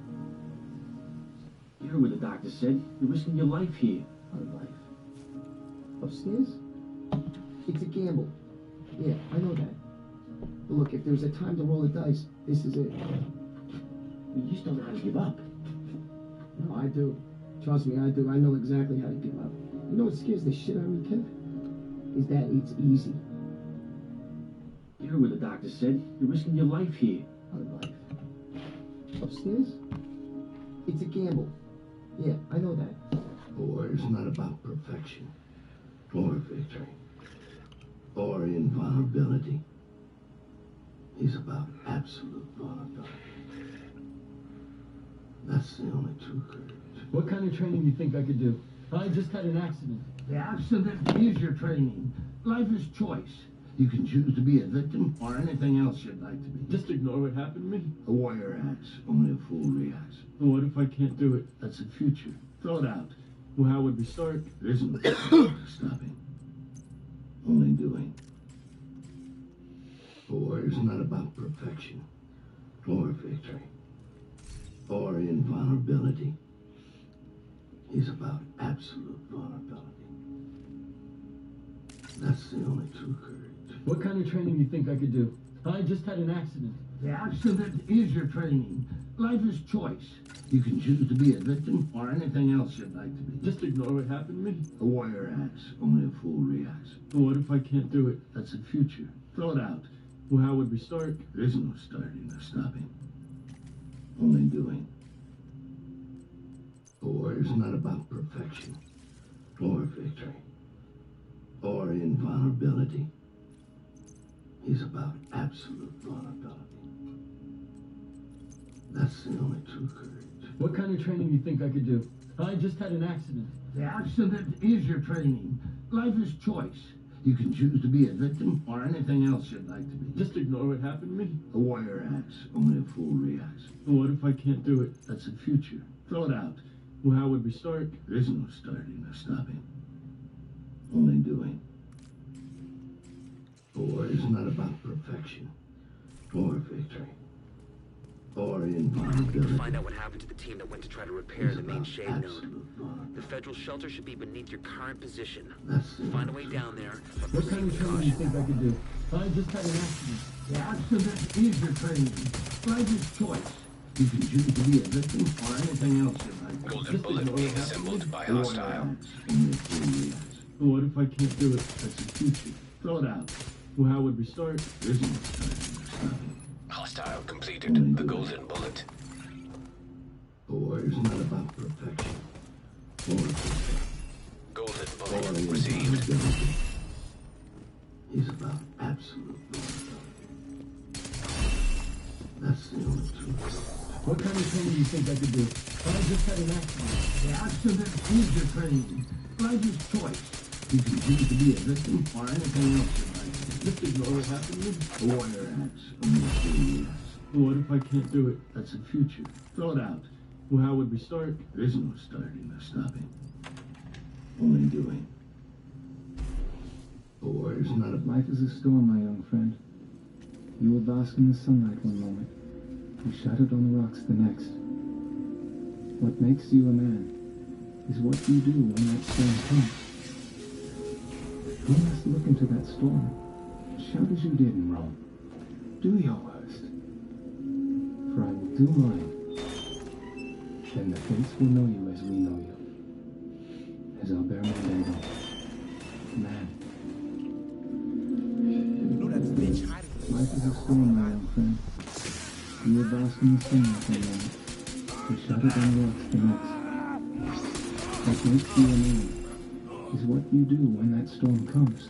You heard what the doctor said. You're risking your life here. My life. Upstairs? It's a gamble. Yeah, I know that. But look, if there's a time to roll the dice, this is it. You just don't know how to give up. No, I do. Trust me, I do. I know exactly how to give up. You know what scares the shit out of me, kid? Is that it's easy. You heard what the doctor said. You're risking your life here. My life. Upstairs? It's a gamble. Yeah, I know that. War is not about perfection or victory. or invulnerability. He's about absolute vulnerability. That's the only true courage. What kind of training do you think I could do? I just had an accident. The accident is your training. Life is choice. You can choose to be a victim or anything else you'd like to be. Just ignore what happened to me? A warrior acts, only a fool reacts. Well, what if I can't do it? That's the future. Throw it out. Well, how would we start? There isn't stopping. Only doing. A warrior's not about perfection, or victory, or invulnerability. He's about absolute vulnerability. That's the only true courage. What kind of training do you think I could do? I just had an accident. The accident is your training. Life is choice. You can choose to be a victim or anything else you'd like to be. Just ignore what happened to me? A warrior acts, only a fool reacts. Well, what if I can't do it? That's the future. Throw it out. Well, how would we start? There is no starting or stopping. Only doing. A warrior's not about perfection, or victory, or invulnerability. He's about absolute vulnerability. That's the only true courage. What kind of training do you think I could do? I just had an accident. The accident is your training. Life is choice. You can choose to be a victim or anything else you'd like to be. Just ignore what happened to me? A warrior acts, only a fool reacts. Well, what if I can't do it? That's the future. Throw it out. Well, how would we start? There is no starting or stopping. Only doing. A warrior's not about perfection, or victory, or invulnerability. Find out what happened to the team that went to try to repair the main shade node. The federal shelter should be beneath your current position. Find a way down there. What kind of training do you think I could do? I just had an accident. The accident is your training. Life is choice. You can choose to be a victim or anything else you'd like. Golden bullet being assembled by hostile. Well, what if I can't do it? That's the future. Throw it out. Well, how would we start? There isn't no starting or stopping. Hostile completed. The golden bullet. A warrior's not about perfection, or victory. Golden bullet received. He's about absolute vulnerability. That's the only truth. What kind of training do you think I could do? I just had an accident. The accident is your training. Life is choice. You can choose to be a victim or anything else you'd like to be. Just ignore what happened to me? A warrior acts, only a fool reacts. Well, what if I can't do it? That's the future. Throw it out. Well, how would we start? There is no starting or stopping. Only doing. A warrior's not a... Life is a storm, my young friend. You will bask in the sunlight one moment. You shattered on the rocks the next. What makes you a man is what you do when that storm comes. You must look into that storm. Shout as you did in Rome. Do your worst. For I will do mine. Then the fates will know you as we know you. As Albert Mondego. Man. Life is a storm, my young friend. You will bask in the sunlight one moment. You shattered on the rocks the next. What makes you a man is what you do when that storm comes.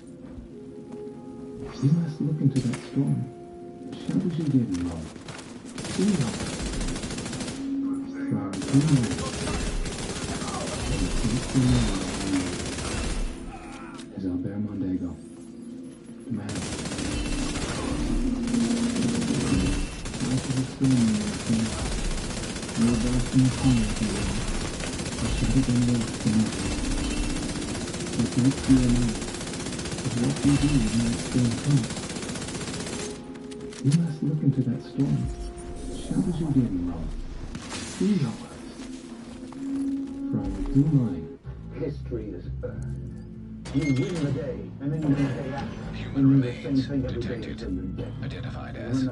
You must look into that storm. Shout as you did in Rome. Do your best. For I will do mine. And the fates will know you as Albert Mondego. Man. Life is a storm, my friend. You will bask in the sunlight one moment. You shattered on the rocks the next. What makes you a man is what you do when that storm comes. You must look into that storm. Shout as you did in Rome. Do your worst. For I will do mine. History is earned. You win the day, and then you win the day after. Human remains detected. Identified as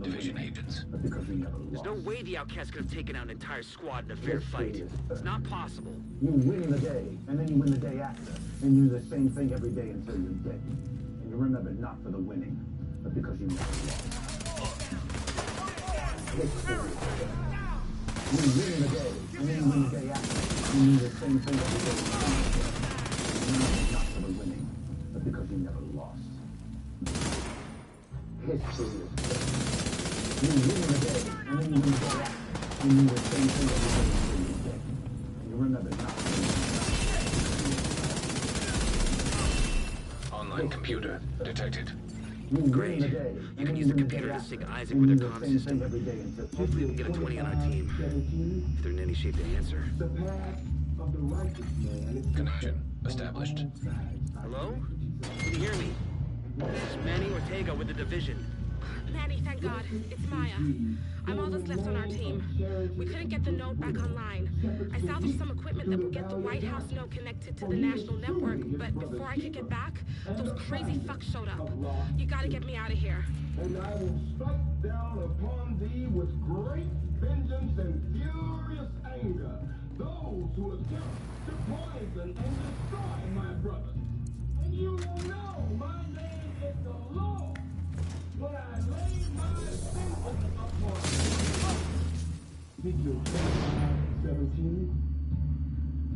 division agents. There's no way the outcast could have taken out an entire squad in a fair fight. It's not possible. You win the day, and then you win the day after. And you do the same thing every day until you're dead. And you remember not for the winning, but because you never lost. History is earned. You win the day, and then you win the day after. And you do the same thing every day until you're dead. And you remember not for the winning, but because you never lost. history is. You win the day, and then you go back and do the same thing every day until you get. And you remember nothing. Online computer detected. Great. You can use the computer to sync Isaac with their comm system. Hopefully we can get a 20 on our team. If they're in any shape to answer. Connection established. Hello? Can you hear me? This is Manny Ortega with the division. Manny, thank God. It's Maya. I'm all that's left on our team. We couldn't get the node back online. I salvaged some equipment that would get the White House node connected to the national network, but before I could get back, those crazy fucks showed up. You gotta get me out of here. And I will strike down upon thee with great vengeance and furious anger those who attempt to poison and destroy my brothers. And you will know my name is the Lord when I lay my finger upon you. Ezekiel 25:17.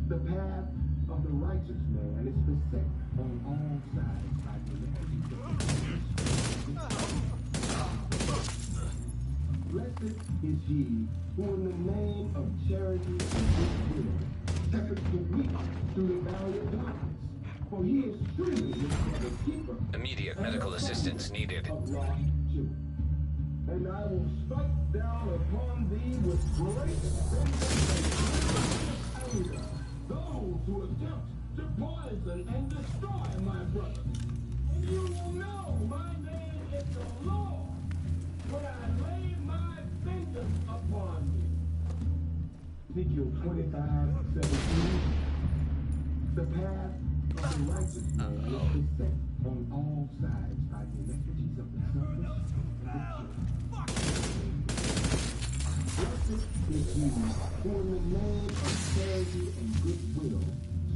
The path of the righteous man is beset on all sides by Blessed is he who in the name of charity and goodwill shepherds the weak through the valley of darkness. For he is truly his brother's keeper. Immediate medical assistance needed. And I will strike down upon thee with great vengeance and anger those who attempt to poison and destroy my brothers. And you will know my name is the Lord when I lay my vengeance upon you. Ezekiel 25:17. The path of the righteous man is beset on all sides by the iniquities of the selfish and the Blessed is he who in the name of charity and goodwill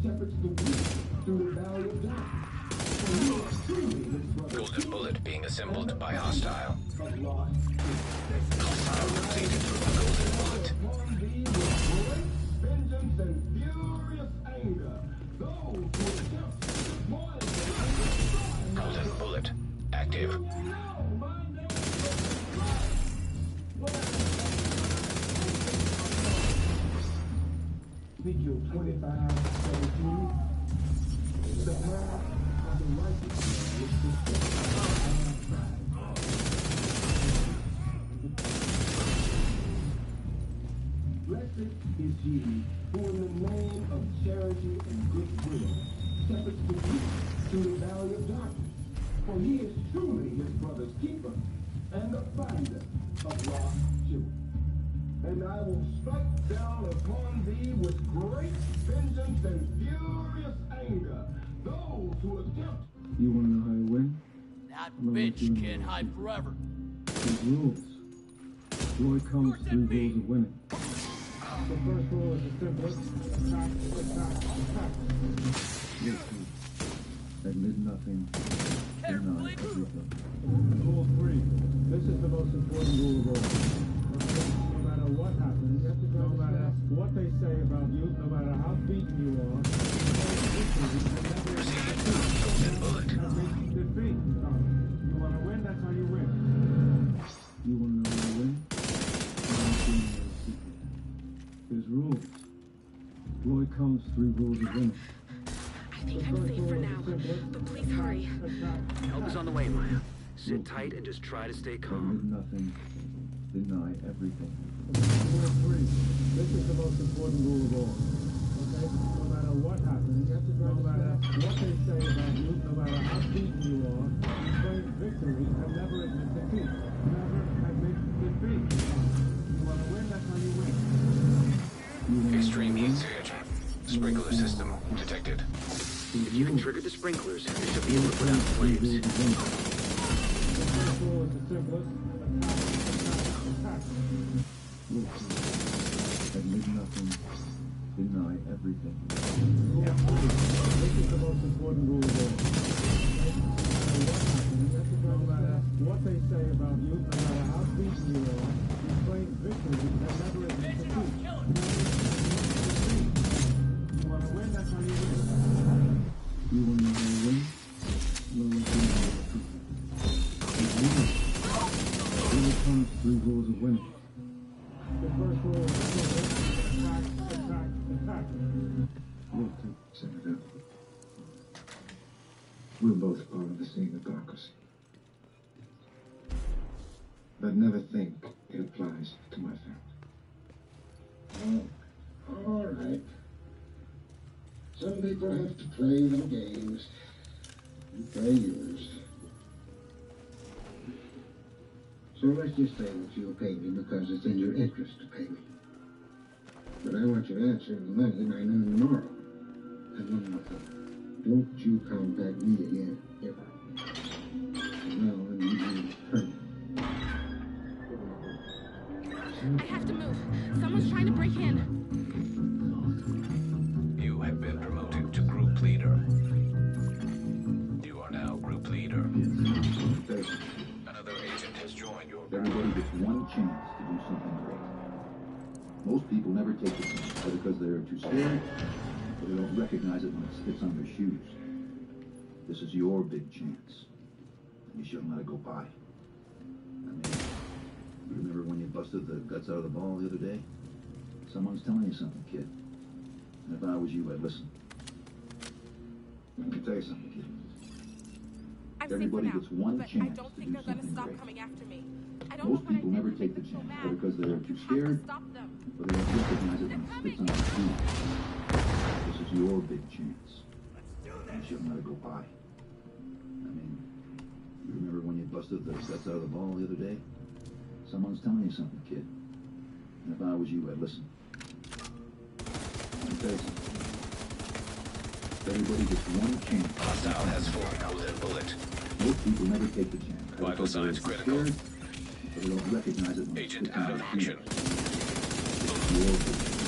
shepherds the weak through the valley of darkness. For he is truly his brother. Golden bullet being assembled by hostile. Hostile completed through a golden bullet. Upon thee with great vengeance and furious anger those who attempt to poison and destroy my Golden bullet active. Ezekiel 25:17. The path of the righteous man is beset on all sides. Blessed is he who in the name of charity and goodwill shepherds the weak through the valley of darkness. For he is truly his brother's keeper and the finder of lost children. And I will strike down upon thee with great vengeance and furious anger those who attempt. You wanna know how to win? That bitch can't hide forever. There's rules. Roy comes 3 rules of winning. The first rule is the simplest. Attack, attack, attack. Listen. Admit nothing. Deny everything. Rule 3. This is the most important rule of all. No matter what happens, no matter what they say about you, no matter how beaten you are, Golden bullet. defeat. You want to win, that's how you win. You wanna know how to win? There's rules. Roy comes 3 rules of winning. I think I'm safe for now, but please hurry. Help is on the way, Maya. Sit tight and just try to stay calm. Admit nothing. Deny everything. Rule 3. This is the most important rule of all. Okay? No matter what happens, no matter what they say about you, no matter how beaten you are, you claim victory and never admit defeat. Never admit defeat. You want to win, that's how you win. Extreme heat surge. Sprinkler system detected. If you can trigger the sprinklers, you should be able to put out flames. The first rule is the simplest. Attack, attack, attack. Listen. Admit nothing. Deny everything. This is the most important rule of all. No matter what they say about you, no matter how beaten you are, you claim victory and never admit defeat. You want to win, that's how you win. You wanna know how to win? Well, let's do it. There's rules. ToM's 3 rules of winning. The first rule is attack, attack, attack. Senator, we're both part of the same hypocrisy. But never think it applies to my family. Oh, all right. Some people have to play little games. You play yours. So let's just say that you'll pay me because it's in your interest to pay me. But I want you to answer the money by noon tomorrow. And one more thing. Don't you contact me again, ever. No, and you hurt me. I have to move. Someone's trying to break in. You have been promoted to group leader. You are now group leader. Another agent has joined your group. Everybody gets one chance to do something great. Most people never take the chance, either because they're too scared, or they don't recognize it when it spits on their shoes. This is your big chance. You shouldn't let it go by. I mean, you remember when you busted the guts out of the ball the other day? Someone's telling you something, kid. And if I was you, I'd listen. Let me tell you something, kid. Everybody gets one chance I don't think they're gonna stop coming after me. I don't Most people never take the chance, either because they're too scared, or they don't recognize it when it spits on their shoes. This is your big chance. You shouldn't let it go by. I mean, you remember when you busted the guts out of the ball the other day? Someone's telling you something, kid. And if I was you, I'd listen. Let me tell you something. Everybody gets one chance. Hostile has formed golden bullet. Most people never take the chance. Vital signs critical. Scared, but they don't recognize it when Agent it's on out of their action. feet. Your big chance.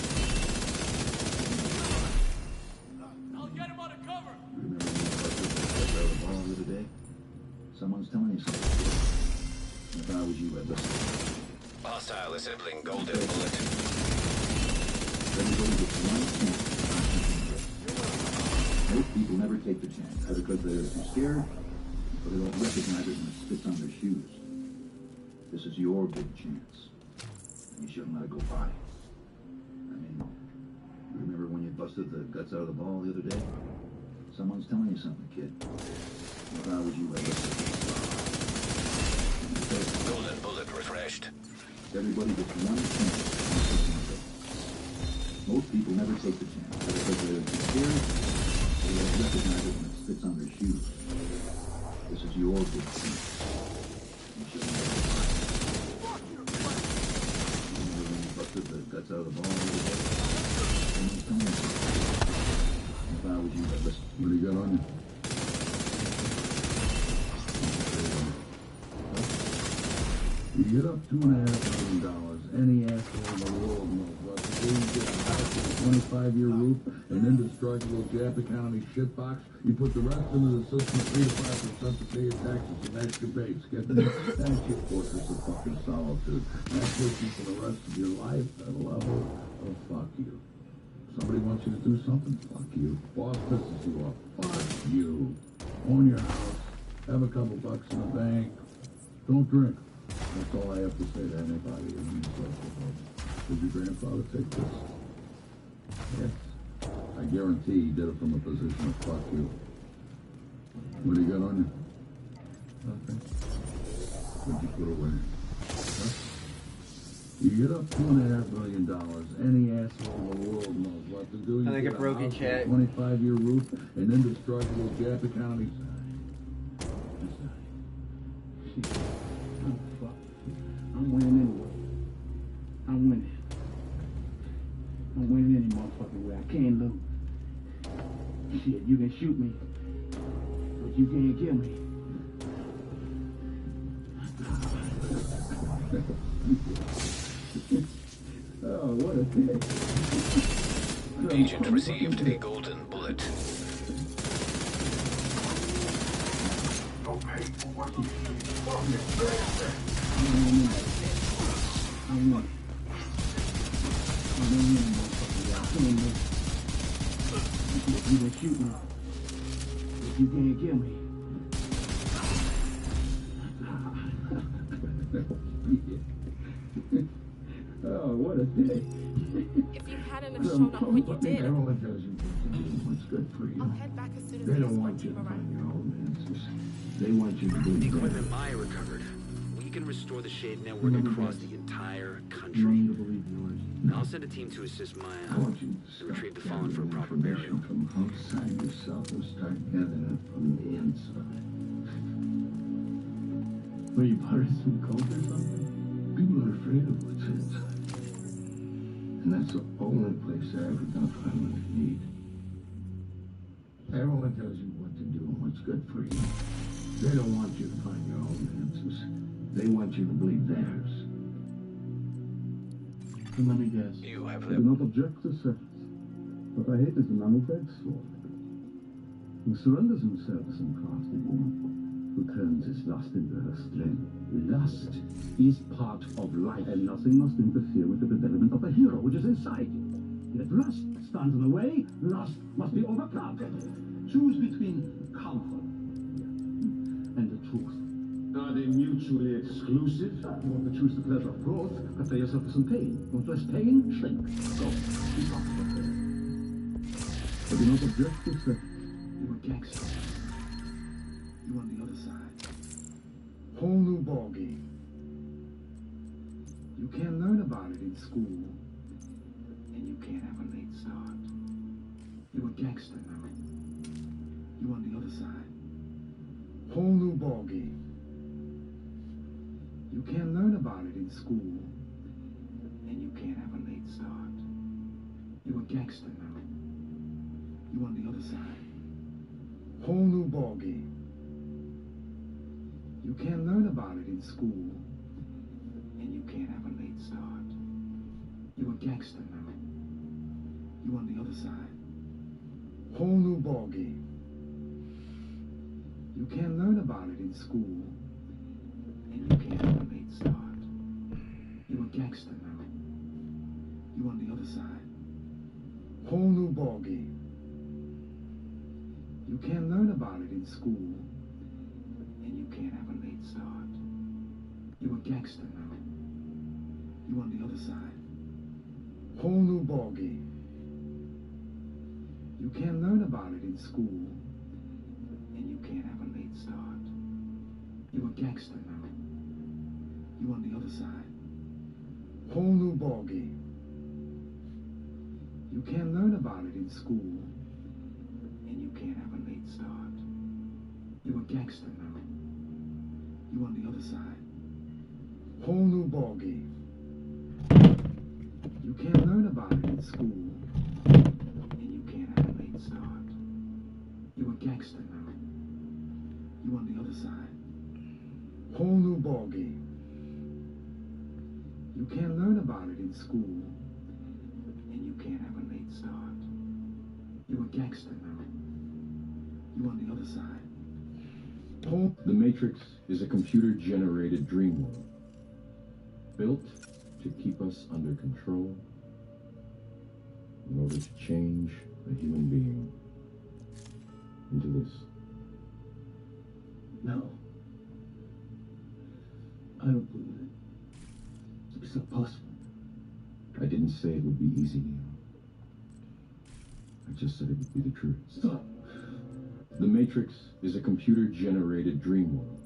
I'll get him under cover. Remember when you busted the guts out of the ball the other day? Someone's telling you something. And if I was you, I'd listen. Hostile assembling golden bullet. Everybody gets one chance. Most people never take the chance, either because they're too scared, or they don't recognize it when it spits on their shoes. This is your big chance. You shouldn't let it go by. I mean, you remember when you busted the guts out of the ball the other day? Someone's telling you something, kid. If I was you, I'd listen. Golden bullet refreshed. Everybody gets one chance. Most people never take the chance, either because they're too scared, or they don't recognize it when it spits on their shoes. This is your big chance. You shouldn't let it go by. Remember when you busted the guts out of the ball the other day? Someone's telling you something. If I was you, I'd listen. What do you got on you? You get up $2.5 million. Any asshole in the world knows what to do. You get a house with a 25-year roof, an indestructible Jaffa County shitbox. You put the rest into the system, 3 to 5% to pay your taxes, and that's your base. Get me? That's your fortress of fucking solitude. That puts you for the rest of your life at a level of fuck you. Somebody wants you to do something? Fuck you. Boss pisses you off? Fuck you. Own your house. Have a couple bucks in the bank. Don't drink. That's all I have to say to anybody in these circles. Did your grandfather take this? Yes. I guarantee he did it from a position of fuck you. What do you got on you? Nothing. What'd you put away? Huh? You get up $2.5 million. Any asshole in the world knows what to do. You I think get a broken house, chat. a 25-year roof, an indestructible Jaffa County. I'm winning anyway. I'm winning. I'm winning any motherfucking way. I can't lose. Shit, you can shoot me, but you can't kill me. Oh, what a dick. Agent received a golden bullet. You can shoot me, but you can't kill me. What a day. If you hadn't have shown up when you did, Everyone does what's good for you. I'll head back as soon as They the don't escort want you team to find arrives. your own answers. They want you to The be equipment Maya recovered. We can restore the Shade network across the entire country. I'll send a team to assist Maya I want you to and retrieve the fallen for a proper burial. from outside yourself and start gathering it from the inside. Were you part of some cult or something? People are afraid of what's inside. And that's the only place they're ever gonna find what they need. Everyone tells you what to do and what's good for you. They don't want you to find your own answers. They want you to believe theirs. And let me guess. You have I do not object to sex, but I hate is the man who begs for it, who surrenders himself to some crafty woman, who turns his lust into her strength. Lust is part of life. And nothing must interfere with the development of the hero which is inside you. And if lust stands in the way, lust must be overcome. Choose between comfort and the truth. Are they mutually exclusive? You want to choose the pleasure of growth, prepare yourself for some pain. You want less pain? Shrink. So, be comfortable. I do not object to sex. You were gangster. You on the other side. Whole new ballgame. You can't learn about it in school, and you can't have a late start. You a gangster now. You on the other side. Whole new ballgame. You can't learn about it in school, and you can't have a late start. You a gangster now. You on the other side. Whole new ballgame. You can't learn about it in school, and you can't have a late start. You a gangster now. You on the other side. Whole new ballgame. You can't learn about it in school, and you can't have a late start. You a gangster now. You on the other side. Whole new ballgame. You can't learn about it in school, and you can't have a late start. You a gangster now. You on the other side. Whole new ballgame. You can't learn about it in school, and you can't have a late start. You a gangster now. You on the other side. Whole new ballgame. You can't learn about it in school, and you can't have a late start. You a gangster now. You on the other side. Whole new ballgame. You can't learn about it in school, and you can't have a late start. You a gangster now. You on the other side. Whole new ballgame. You can't learn about it in school, and you can't have a late start. You a gangster now. You on the other side. The Matrix is a computer-generated dream world, built to keep us under control in order to change a human being into this. No. I don't believe it. It's not possible. I didn't say it would be easy, Neo. I just said it would be the truth. Stop. The Matrix is a computer-generated dream world,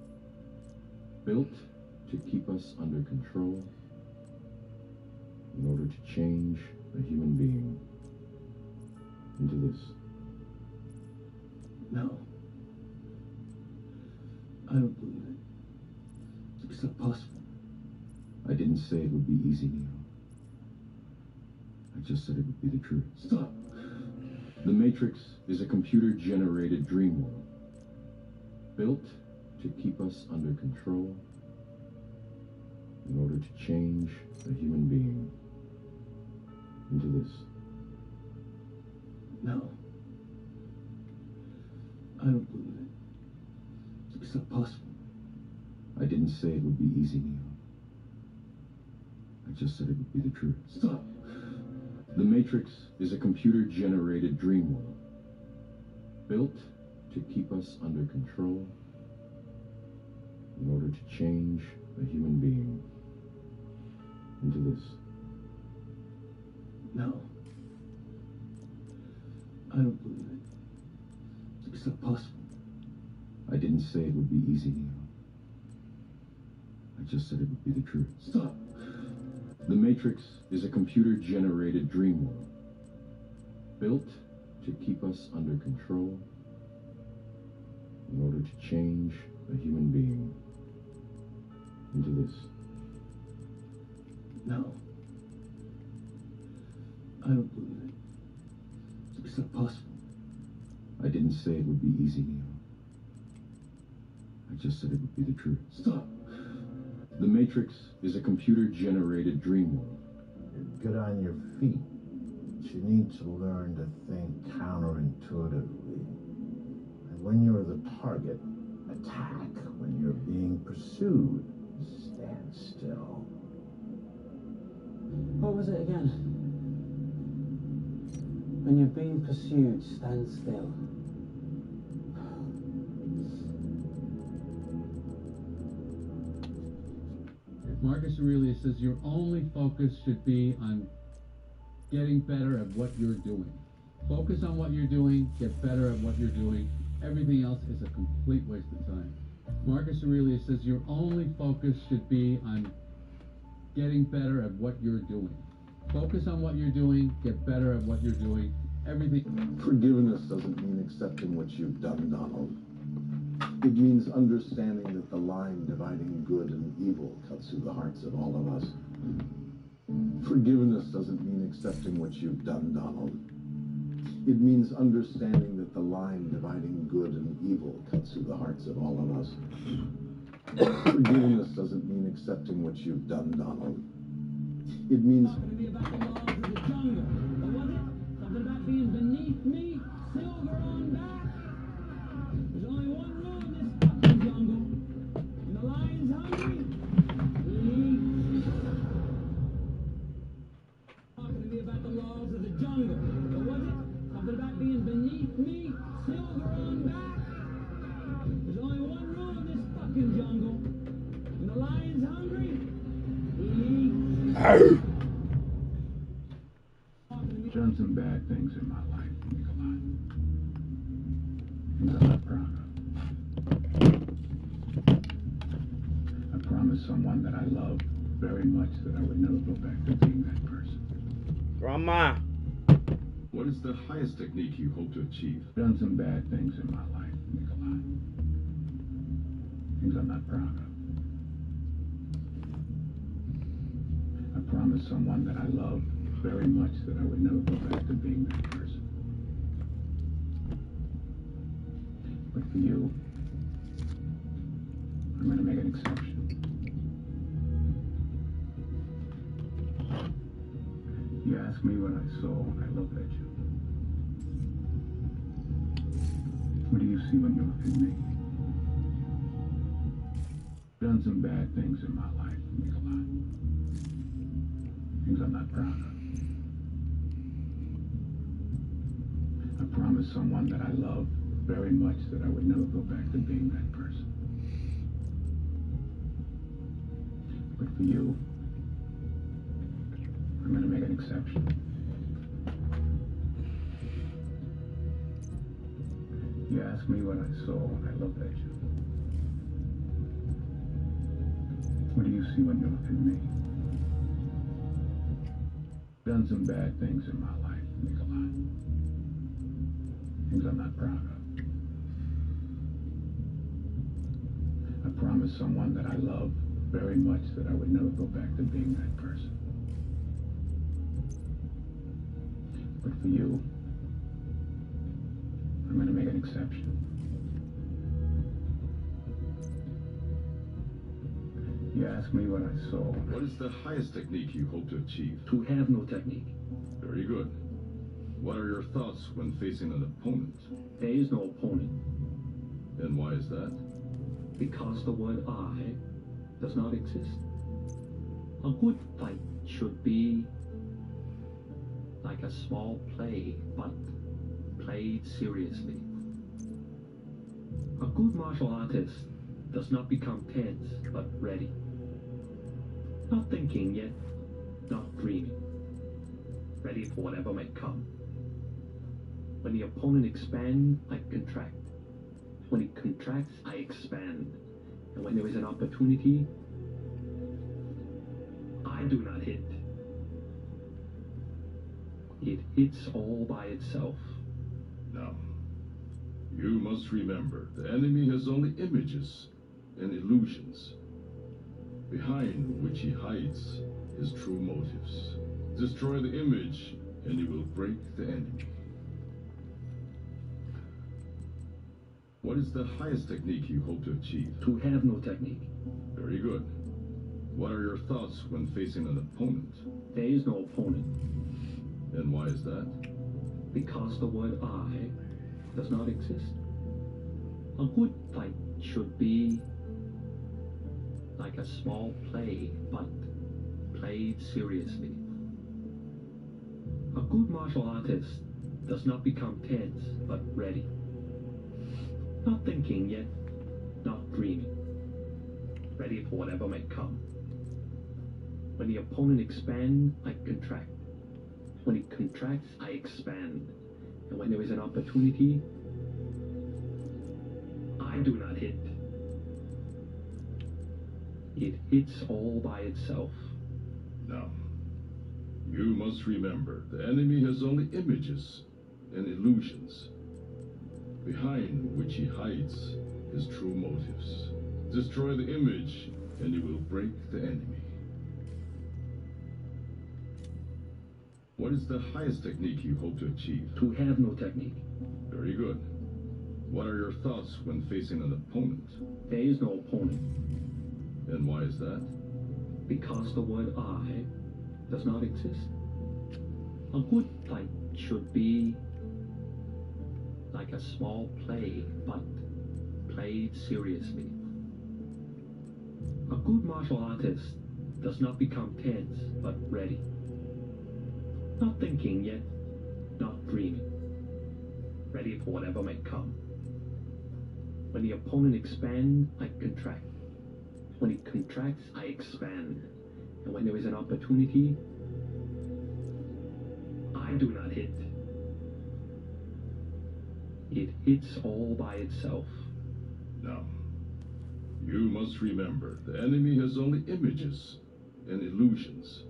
built to keep us under control in order to change a human being into this. No. I don't believe it. It's not possible. I didn't say it would be easy, Neo. I just said it would be the truth. Stop. The Matrix is a computer-generated dream world, built to keep us under control in order to change a human being into this. No. I don't believe it. It's not possible. I didn't say it would be easy, Neo. I just said it would be the truth. Stop. The Matrix is a computer-generated dream world, built to keep us under control in order to change a human being into this. No. I don't believe it. It's not possible. I didn't say it would be easy, Neo. I just said it would be the truth. Stop. The Matrix is a computer-generated dream world, built to keep us under control in order to change a human being into this. No. I don't believe it. It's not possible. I didn't say it would be easy, Neo. I just said it would be the truth. Stop. The Matrix is a computer-generated dream world. Get on your feet. But you need to learn to think counterintuitively. And when you're the target, attack. When you're being pursued, stand still. What was it again? When you're being pursued, stand still. Marcus Aurelius says your only focus should be on getting better at what you're doing. Focus on what you're doing, get better at what you're doing. Everything else is a complete waste of time. Marcus Aurelius says your only focus should be on getting better at what you're doing. Focus on what you're doing, get better at what you're doing. Everything. Forgiveness doesn't mean accepting what you've done, Donald. It means understanding that the line dividing good and evil cuts through the hearts of all of us. Forgiveness doesn't mean accepting what you've done, Donald. It means understanding that the line dividing good and evil cuts through the hearts of all of us. Forgiveness doesn't mean accepting what you've done, Donald. It means... Something about being beneath me, silver on back. There's only one rule in this fucking jungle. When the lion's hungry, he eats. Talking to me about the laws of the jungle. What was it? Something about being beneath me, silver on back. There's only one rule in this fucking jungle. When the lion's hungry, he eats. Done some bad things in my life, Nikolai. Things I'm not proud of. I promised someone that I loved very much that I would never go back to being that person. Grandma. What is the highest technique you hope to achieve? Done some bad things in my life, Nikolai. Things I'm not proud of. I promised someone that I loved very much that I would never go back to being that person. But for you, I'm going to make an exception. You asked me what I saw when I looked at you. What do you see when you look at me? Done some bad things in my life, Nikolai. Things I'm not proud of. I promised someone that I loved very much that I would never go back to being that person. But for you, I'm going to make an exception. You asked me what I saw when I looked at you. What do you see when you look at me? Done some bad things in my life, Nikolai. Things I'm not proud of. I promised someone that I loved very much that I would never go back to being that person. But for you, I'm going to make an exception. You asked me what I saw. What is the highest technique you hope to achieve? To have no technique. Very good. What are your thoughts when facing an opponent? There is no opponent. And why is that? Because the word I does not exist. A good fight should be like a small play, but played seriously. A good martial artist does not become tense, but ready. Not thinking yet, not dreaming. ready for whatever might come. When the opponent expands, I contract. When it contracts, I expand. And when there is an opportunity, I do not hit. It hits all by itself. Now, you must remember, the enemy has only images and illusions, behind which he hides his true motives. Destroy the image, and you will break the enemy. What is the highest technique you hope to achieve? To have no technique. Very good. What are your thoughts when facing an opponent? There is no opponent. And why is that? Because the word I does not exist. A good fight should be like a small play, but played seriously. A good martial artist does not become tense, but ready. Not thinking yet, not dreaming. Ready for whatever might come. When the opponent expands, I contract. When it contracts, I expand. And when there is an opportunity, I do not hit. It hits all by itself. Now, you must remember, the enemy has only images and illusions, behind which he hides his true motives. Destroy the image, and you will break the enemy. What is the highest technique you hope to achieve? To have no technique. Very good. What are your thoughts when facing an opponent? There is no opponent. And why is that? Because the word I does not exist. A good fight should be like a small play, but played seriously. A good martial artist does not become tense, but ready. Not thinking yet, not dreaming. Ready for whatever might come. When the opponent expands, I contract. When it contracts, I expand. And when there is an opportunity, I do not hit. It hits all by itself. Now, you must remember, the enemy has only images and illusions,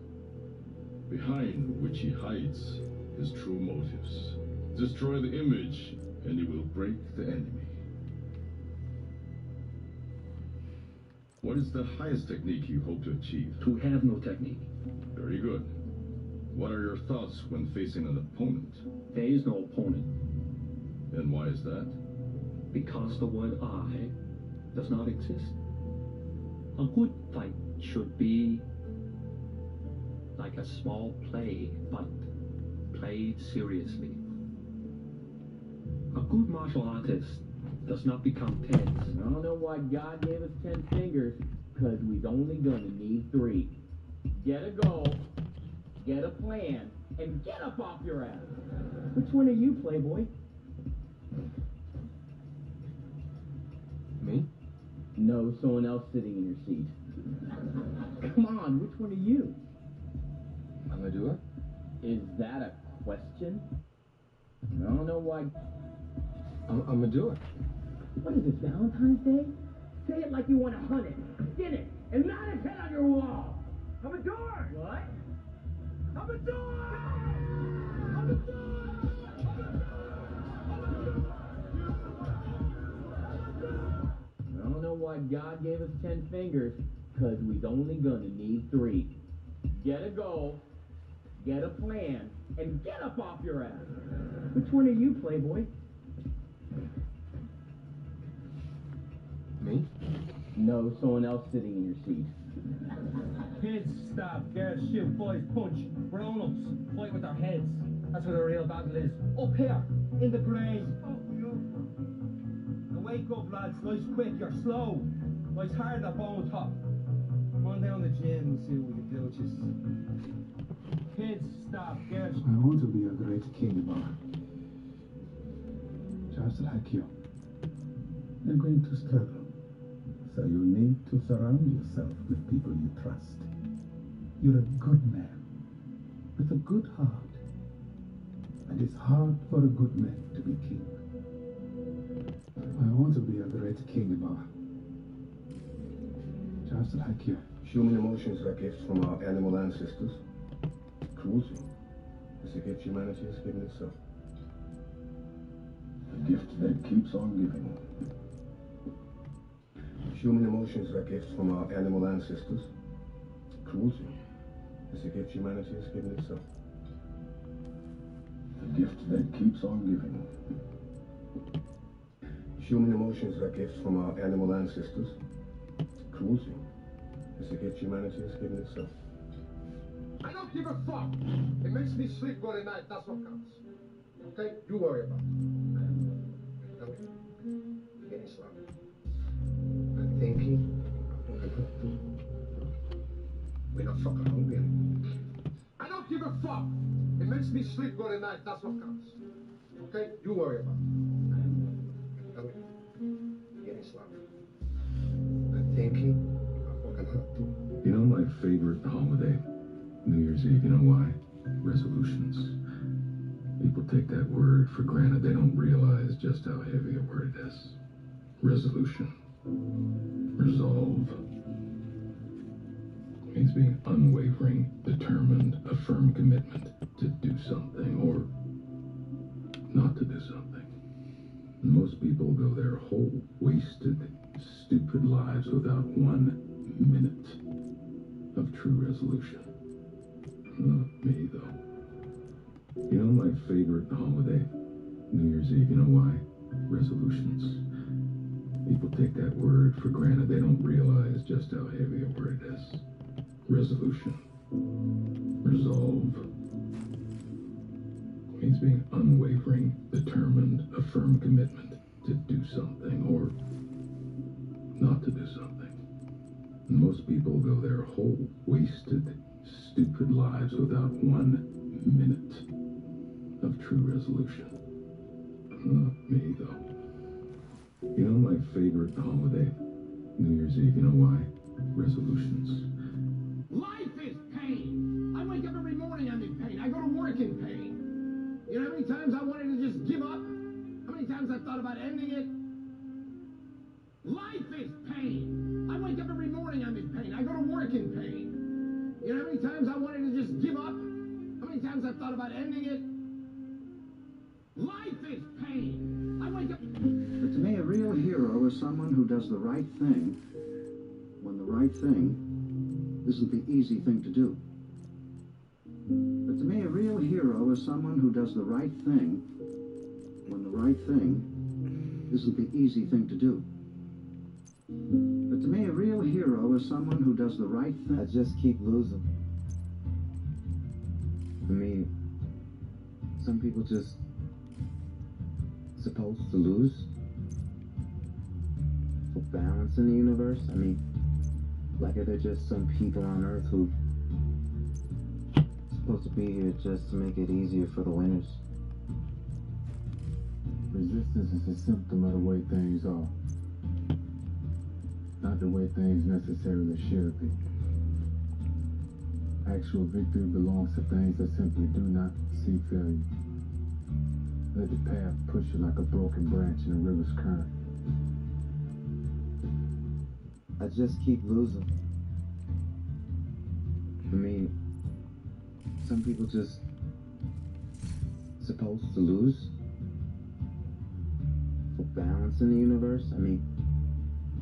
behind which he hides his true motives. Destroy the image, and you will break the enemy. What is the highest technique you hope to achieve? To have no technique. Very good. What are your thoughts when facing an opponent? There is no opponent. And why is that? Because the word I does not exist. A good fight should be like a small play, but played seriously. A good martial artist does not become tense. I don't know why God gave us 10 fingers, because we's only gonna need 3. Get a goal, get a plan, and get up off your ass. Which one are you, Playboy? Me? No, someone else sitting in your seat. Come on, which one are you? I'm gonna do it. Is that a question? I don't know why. I'm gonna do it. What is this, Valentine's Day? Say it like you want to hunt it, skin it, and mount its head on your wall. I'm a door. What? I'm a door. I'm a door. I don't know why God gave us 10 fingers, because we's only gonna need 3. Get a goal, get a plan, and get up off your ass. Which one are you, Playboy? Me? No, someone else sitting in your seat. Kids stab, girls shoot, boys punch, grown-ups fight with their heads. That's where the real battle is. Up here, in the brain. Now wake up, lads. Life's quick, you're slow. Life's hard at bone top. Come on down the gym and see what we can do with you. Kids stab, girls. I want to be a great king, Bob. Just like you. You're going to struggle. So you need to surround yourself with people you trust. You're a good man, with a good heart. And it's hard for a good man to be king. I want to be a great king, Baba. Just like you. Human emotions are gifts from our animal ancestors. Cruelty is a gift humanity has given itself. A gift that keeps on giving. Human emotions are gifts from our animal ancestors. Cruelty is a gift humanity has given itself. A gift that keeps on giving. Human emotions are gifts from our animal ancestors. Cruelty is a gift humanity has given itself. I don't give a fuck. It makes me sleep good at night. That's what counts. Okay? You worry about it. Okay? Getting slow. I'm thinking. We're not fucking hungry anymore. I don't give a fuck. It makes me sleep good at night. That's what counts. Okay? You worry about it. Okay? Getting slow. I'm thinking. You know my favorite holiday? New Year's Eve. You know why? Resolutions. People take that word for granted. They don't realize just how heavy a word it is. Resolution. Resolve. It means being unwavering, determined, a firm commitment to do something or not to do something. Most people go their whole wasted, stupid lives without 1 minute of true resolution. Not me, though. You know my favorite holiday? New Year's Eve. You know why? Resolutions. People take that word for granted. They don't realize just how heavy a word it is. Resolution. Resolve. It means being unwavering, determined, a firm commitment to do something or not to do something. Most people go their whole wasted, stupid lives without 1 minute of true resolution. Not me, though. You know my favorite holiday? New Year's Eve. You know why? Resolutions. Life is pain. I wake up every morning, I'm in pain. I go to work in pain. You know how many times I wanted to just give up? How many times I thought about ending it? Life is pain. I wake up every morning, I'm in pain. I go to work in pain. You know how many times I wanted to just give up? How many times I've thought about ending it? Life is pain. I wake up... But to me, a real hero is someone who does the right thing when the right thing isn't the easy thing to do. But to me, a real hero is someone who does the right thing when the right thing isn't the easy thing to do. But to me, a real hero is someone who does the right thing. I just keep losing. I mean, some people just supposed to lose for balance in the universe. I mean, like are there just some people on Earth who supposed to be here just to make it easier for the winners? Resistance is a symptom of the way things are, not the way things necessarily should be. Actual victory belongs to things that simply do not see failure. Let the path push you like a broken branch in a river's current. I just keep losing. I mean, some people just supposed to lose for balance in the universe. I mean,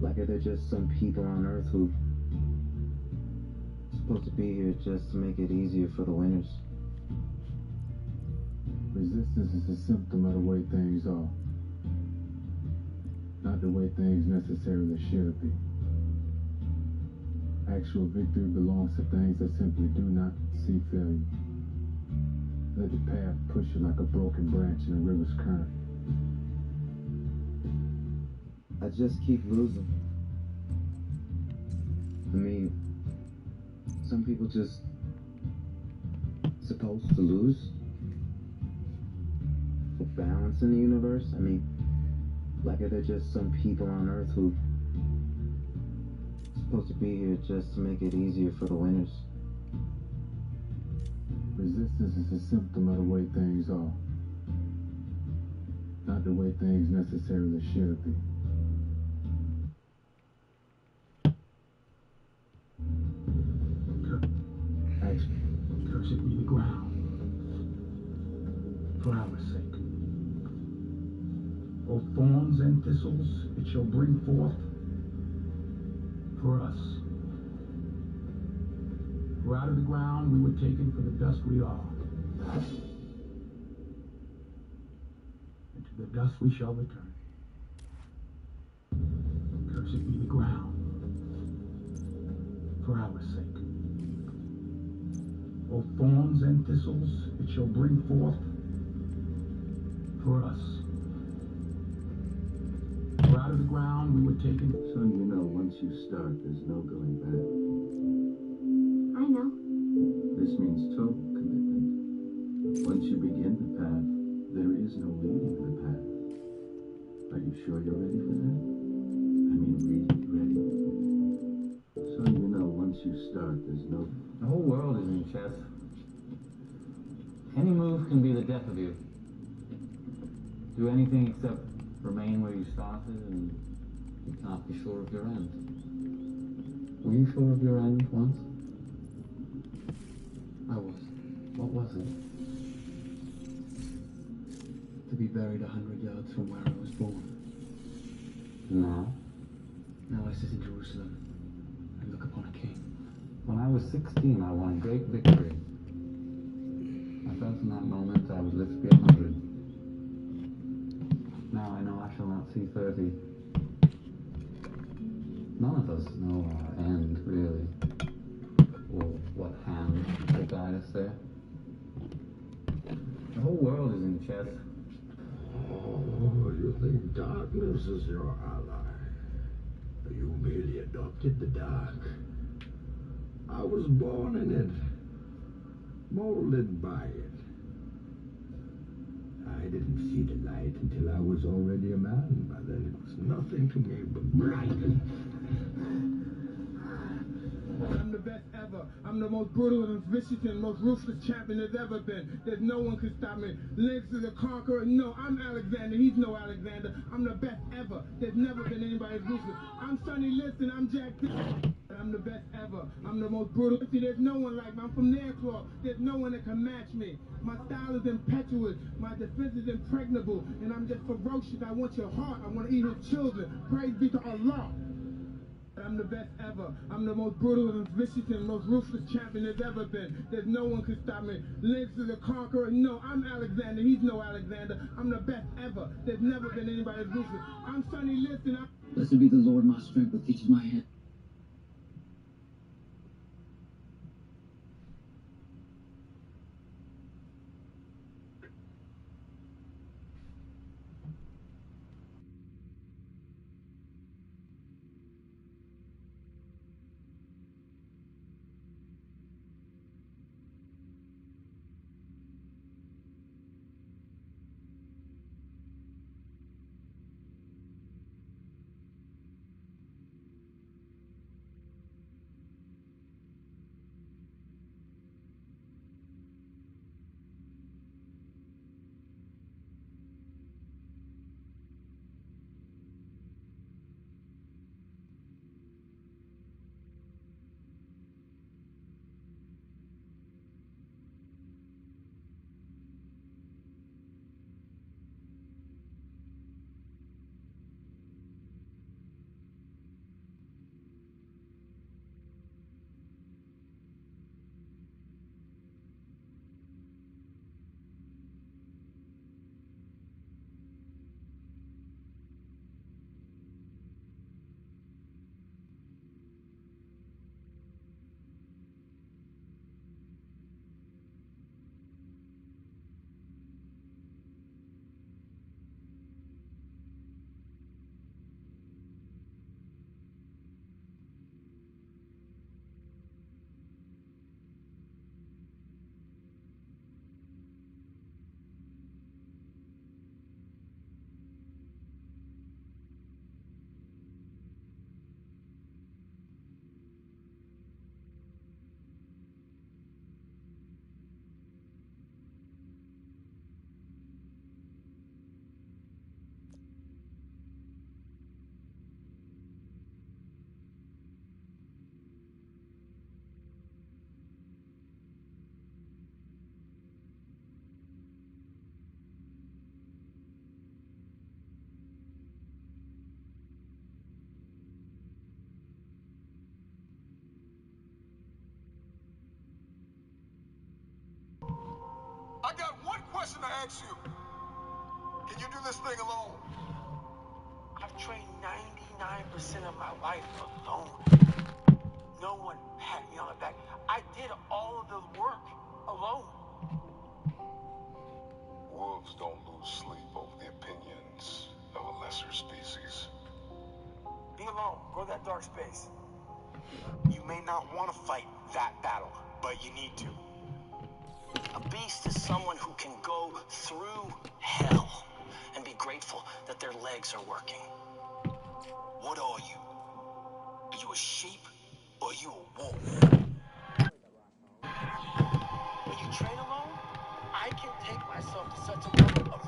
like are there just some people on Earth who supposed to be here just to make it easier for the winners? Resistance is a symptom of the way things are, not the way things necessarily should be. Actual victory belongs to things that simply do not see failure. Let the path push you like a broken branch in a river's current. I just keep losing. I mean, some people just supposed to lose for balance in the universe. I mean, like are there just some people on Earth who supposed to be here just to make it easier for the winners? Resistance is a symptom of the way things are, not the way things necessarily should be. Cursed be the ground, for our sake. Both thorns and thistles it shall bring forth for us. For out of the ground we were taken, for the dust we are. And to the dust we shall return. Cursed be the ground, for our sake. Both thorns and thistles it shall bring forth for us. For out of the ground we were taken. Son, you know, once you start, there's no going back. I know. This means total commitment. Once you begin the path, there is no leaving the path. Are you sure you're ready for that? I mean, really ready? Son, you know, once you start, there's no... The whole world is in chess. Any move can be the death of you. Do anything except remain where you started, and you can't be sure of your end. Were you sure of your end once? I was. What was it? To be buried 100 yards from where I was born. Now? Now I sit in Jerusalem and look upon a king. When I was 16, I won a great victory. I felt in that moment I would live to be 100. Now I know I shall not see 30. None of us know our end, really. Or what hand will guide us there. The whole world is in chess. Oh, you think darkness is your ally? You merely adopted the dark. I was born in it, molded by it. I didn't see the light until I was already a man. By then it was nothing to me but bright. I'm the best ever. I'm the most brutal and vicious and most ruthless champion there's ever been. There's no one can stop me. Lynx is a conqueror. No, I'm Alexander. He's no Alexander. I'm the best ever. There's never been anybody as ruthless. I'm Sonny Liston. I'm Jack. I'm the best ever. I'm the most brutal. See, there's no one like me. I'm from their claw. There's no one that can match me. My style is impetuous. My defense is impregnable. And I'm just ferocious. I want your heart. I want to eat his children. Praise be to Allah. I'm the best ever. I'm the most brutal and vicious and most ruthless champion there's ever been. There's no one can stop me. Lynx is a conqueror. No, I'm Alexander. He's no Alexander. I'm the best ever. There's never been anybody as ruthless. I'm Sonny Liston. Blessed be the Lord, my strength, which teaches my hand. I got one question to ask you. Can you do this thing alone? I've trained 99% of my life alone. No one pat me on the back. I did all of the work alone. Wolves don't lose sleep over the opinions of a lesser species. Be alone. Go to that dark space. You may not want to fight that battle, but you need to. A beast is someone who can go through hell and be grateful that their legs are working. What are you? Are you a sheep or are you a wolf? When you train alone, I can take myself to such a level of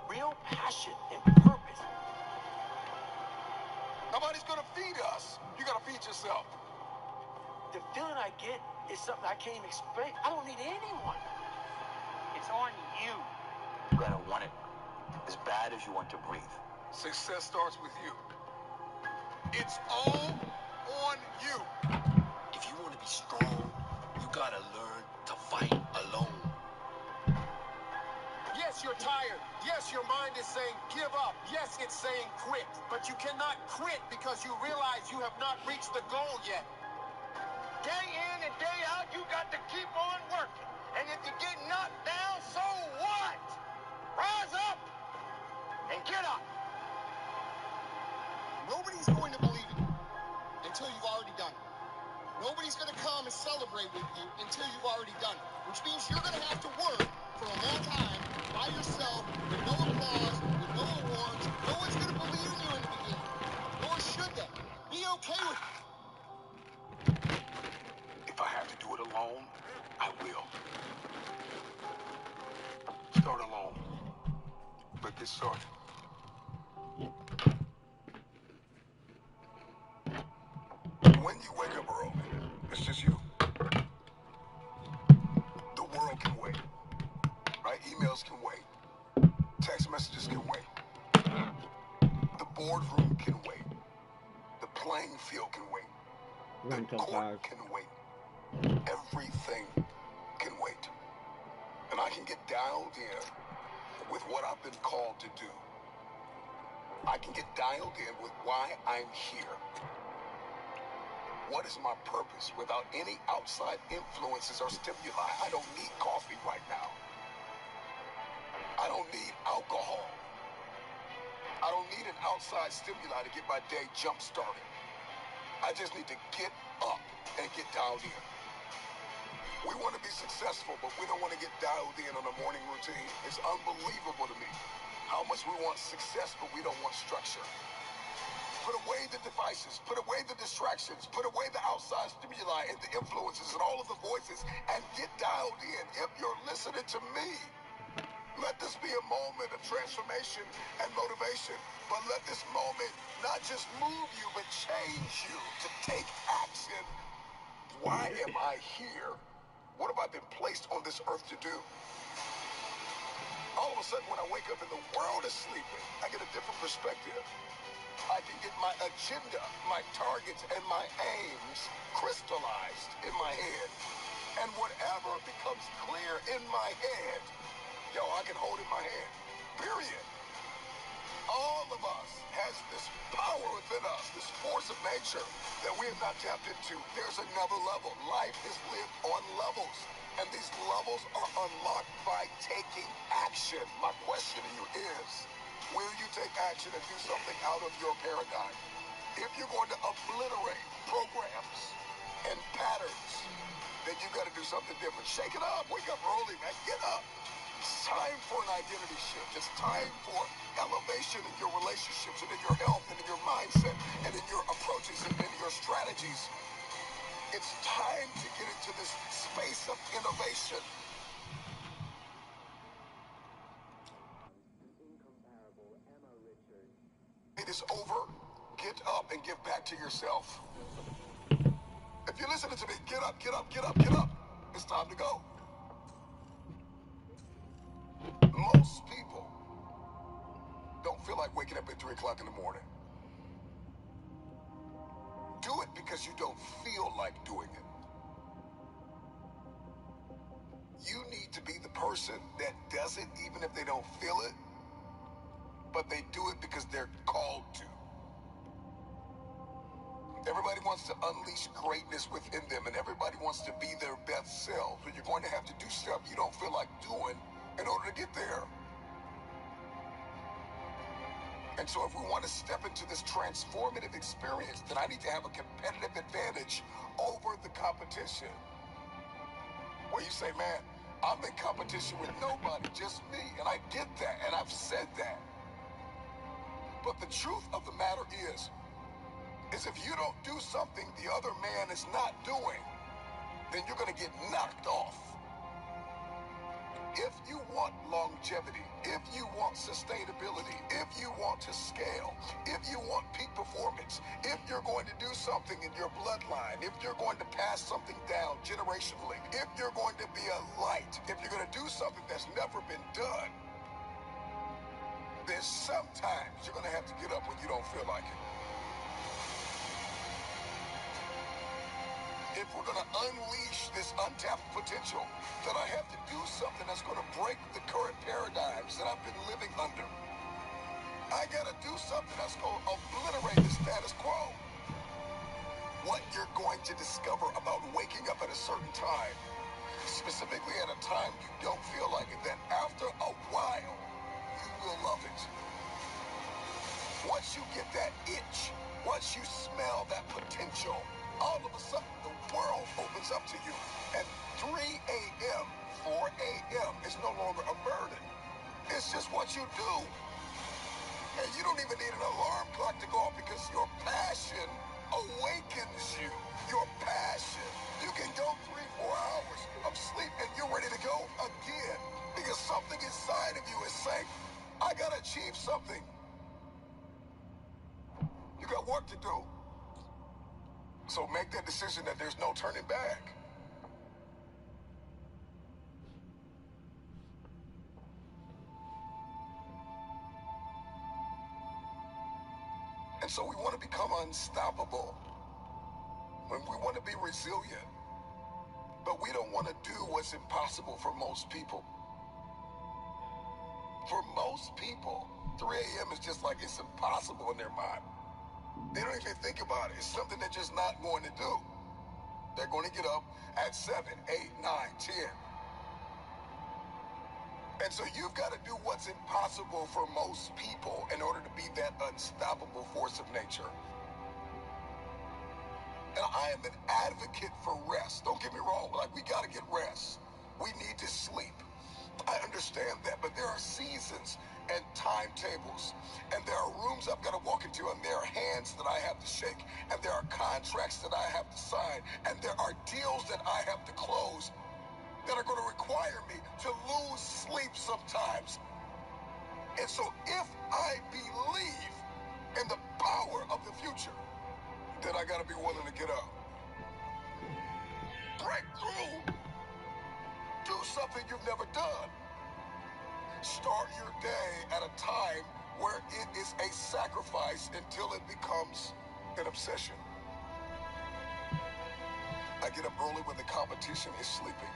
real passion and purpose. Nobody's gonna feed us. You gotta feed yourself. The feeling I get is something I can't even explain. I don't need anyone. It's on you. You gotta want it as bad as you want to breathe. Success starts with you. It's all on you. If you want to be strong, you gotta learn to fight alone. Yes, you're tired. Yes, your mind is saying give up. Yes, it's saying quit. But you cannot quit because you realize you have not reached the goal yet. Day in and day out, you got to keep on working. And if you get knocked down, so what? Rise up and get up. Nobody's going to believe in you until you've already done it. Nobody's going to come and celebrate with you until you've already done it, which means you're going to have to work for a long time by yourself with no applause, with no awards. No one's going to believe in you in the beginning, nor should they. Be okay with it. If I have to do it alone, I will. Start alone, but get started. When you wake up early, it's just you. The world can wait, right? Emails can wait. Text messages can wait. The boardroom can wait. The playing field can wait. The court can wait. Everything can wait. And I can get dialed in with what I've been called to do. I can get dialed in with why I'm here. What is my purpose without any outside influences or stimuli? I don't need coffee right now. I don't need alcohol. I don't need an outside stimuli to get my day jump-started. I just need to get up and get dialed in. We want to be successful, but we don't want to get dialed in on a morning routine. It's unbelievable to me how much we want success, but we don't want structure. Put away the devices, put away the distractions, put away the outside stimuli and the influences and all of the voices and get dialed in. If you're listening to me, let this be a moment of transformation and motivation, but let this moment not just move you, but change you to take action. Why am I here? What have I been placed on this earth to do? All of a sudden, when I wake up and the world is sleeping, I get a different perspective. I can get my agenda, my targets, and my aims crystallized in my head. And whatever becomes clear in my head, I can hold in my hand. Period. All of us has this power within us, this force of nature that we have not tapped into. There's another level. Life is lived on levels. And these levels are unlocked by taking action. My question to you is, will you take action and do something out of your paradigm? If you're going to obliterate programs and patterns, then you've got to do something different. Shake it up. Wake up early, man. Get up. It's time for an identity shift. It's time for elevation in your relationships and in your health and in your mindset and in your approaches and in your strategies. It's time to get into this space of innovation. It is over. Get up and give back to yourself. If you're listening to me, get up, get up, get up, get up. It's time to go. Most people don't feel like waking up at 3 o'clock in the morning. Do it because you don't feel like doing it. person that does it even if they don't feel it, but they do it because they're called to. Everybody wants to unleash greatness within them, and everybody wants to be their best selves, but you're going to have to do stuff you don't feel like doing in order to get there. And so if we want to step into this transformative experience, then I need to have a competitive advantage over the competition. Where you say, man, I'm in competition with nobody, just me. And I get that, and I've said that. But the truth of the matter is if you don't do something the other man is not doing, then you're going to get knocked off. If you want longevity, if you want sustainability, if you want to scale, if you want peak performance, if you're going to do something in your bloodline, if you're going to pass something down generationally, if you're going to be a light, if you're going to do something that's never been done, then sometimes you're going to have to get up when you don't feel like it. If we're going to unleash this untapped potential, then I have to do something that's going to break the current paradigms that I've been living under. I got to do something that's going to obliterate the status quo. What you're going to discover about waking up at a certain time, specifically at a time you don't feel like it, that after a while, you will love it. Once you get that itch, once you smell that potential, all of a sudden the world opens up to you. And 3 a.m., 4 a.m. is no longer a burden. It's just what you do. And you don't even need an alarm clock to go off because your passion awakens you. Your passion. You can go 3-4 hours of sleep and you're ready to go again because something inside of you is saying, I gotta achieve something. You got work to do. So make that decision that there's no turning back. And so we want to become unstoppable. When we want to be resilient. But we don't want to do what's impossible for most people. For most people, 3 a.m. is just like it's impossible in their mind. They don't even think about it. It's something they're just not going to do. They're going to get up at 7, 8, 9, 10. And so you've got to do what's impossible for most people in order to be that unstoppable force of nature. And I am an advocate for rest. Don't get me wrong. Like, we got to get rest. We need to sleep. I understand that. But there are seasons and timetables. And there are rooms I've got to walk into. And there are hands that I have to shake. And there are contracts that I have to sign. And there are deals that I have to close that are going to require me to lose sleep sometimes. And so if I believe in the power of the future, then I got to be willing to get up. Break through. Do something you've never done. Start your day at a time where it is a sacrifice until it becomes an obsession. I get up early when the competition is sleeping.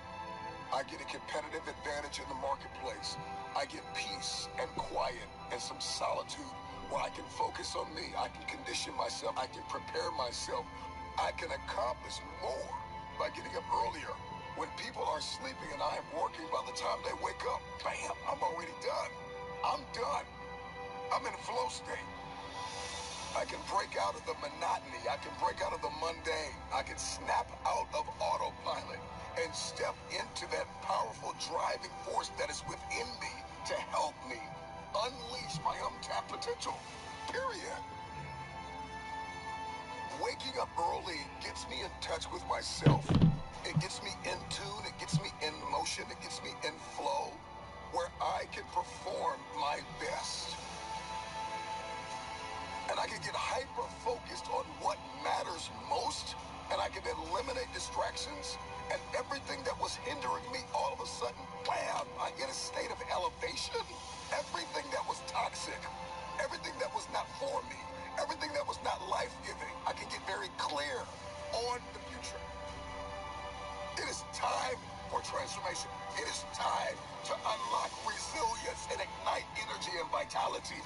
I get a competitive advantage in the marketplace. I get peace and quiet and some solitude where I can focus on me. I can condition myself. I can prepare myself. I can accomplish more by getting up earlier. When people are sleeping and I am working, by the time they wake up, bam, I'm already done. I'm done. I'm in flow state. I can break out of the monotony. I can break out of the mundane. I can snap out of autopilot and step into that powerful driving force that is within me to help me unleash my untapped potential. Period. Waking up early gets me in touch with myself. It gets me in tune. It gets me in motion. It gets me in flow where I can perform my best. And I can get hyper-focused on what matters most, and I can eliminate distractions, and everything that was hindering me, all of a sudden, bam, I get a state of elevation. Everything that was toxic, everything that was not for me, everything that was not life-giving, I can get very clear on the future. It is time for transformation. transformation. It is time to unlock resilience and ignite energy and vitality.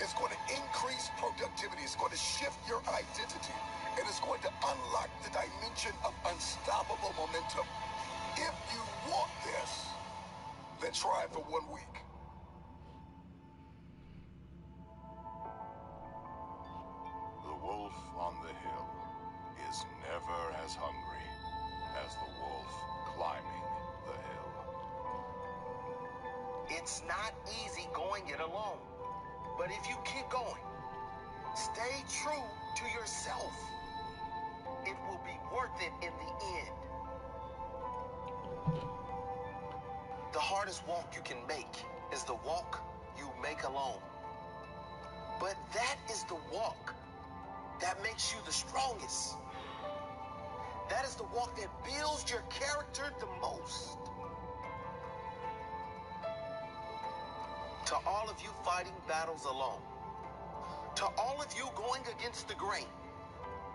It's going to increase productivity. It's going to shift your identity. And it's going to unlock the dimension of unstoppable momentum. If you want this, then try it for 1 week. The wolf on the hill is never as hungry as the wolf climbing the hill. It's not easy going it alone. But if you keep going, stay true to yourself, it will be worth it in the end. The hardest walk you can make is the walk you make alone. But that is the walk that makes you the strongest. That is the walk that builds your character the most. To all of you fighting battles alone, to all of you going against the grain,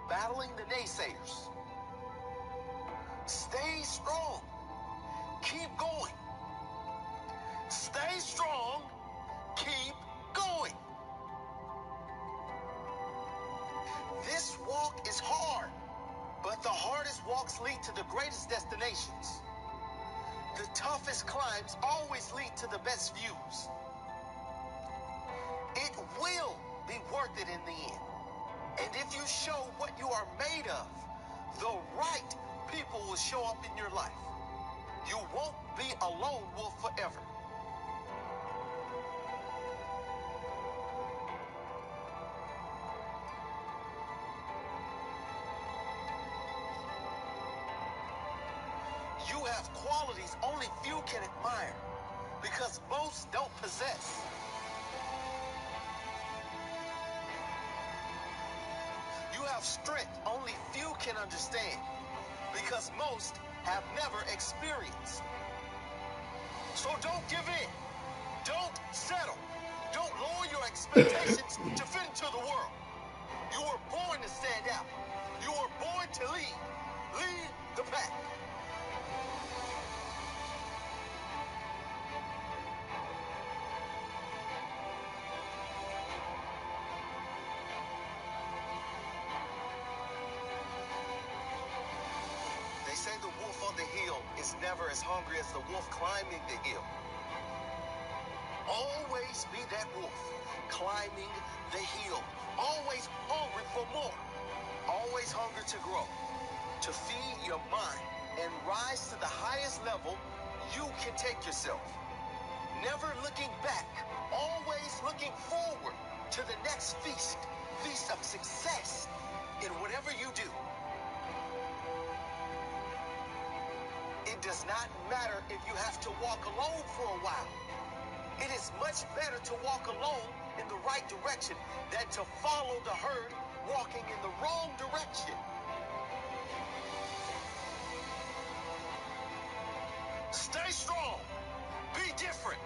battling the naysayers, stay strong. Keep going. Stay strong. Keep going. This walk is hard, but the hardest walks lead to the greatest destinations. The toughest climbs always lead to the best views. It will be worth it in the end. And if you show what you are made of, the right people will show up in your life. You won't be a lone wolf forever. You have qualities only few can admire because most don't possess. You have strength only few can understand because most have never experienced. So don't give in. Don't settle. Don't lower your expectations to fit into the world. You were born to stand out. You were born to lead. Lead the pack. They say the wolf on the hill is never as hungry as the wolf climbing the hill. Always be that wolf climbing the hill. Always hungry for more. Always hungry to grow, to feed your mind and rise to the highest level you can take yourself. Never looking back, always looking forward to the next feast of success in whatever you do. It does not matter if you have to walk alone for a while. It is much better to walk alone in the right direction than to follow the herd walking in the wrong direction. Stay strong. Be different.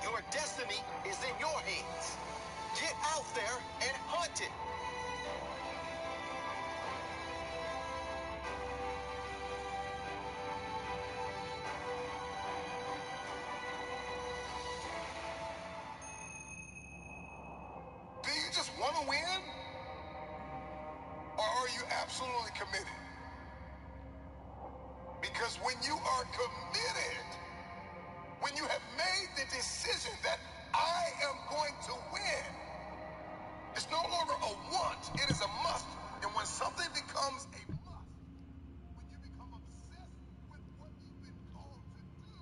Your destiny is in your hands. Get out there and hunt it. Do you just want to win? Or are you absolutely committed? Because when you are committed, when you have made the decision that I am going to win, it's no longer a want, it is a must. And when something becomes a must, when you become obsessed with what you've been called to do,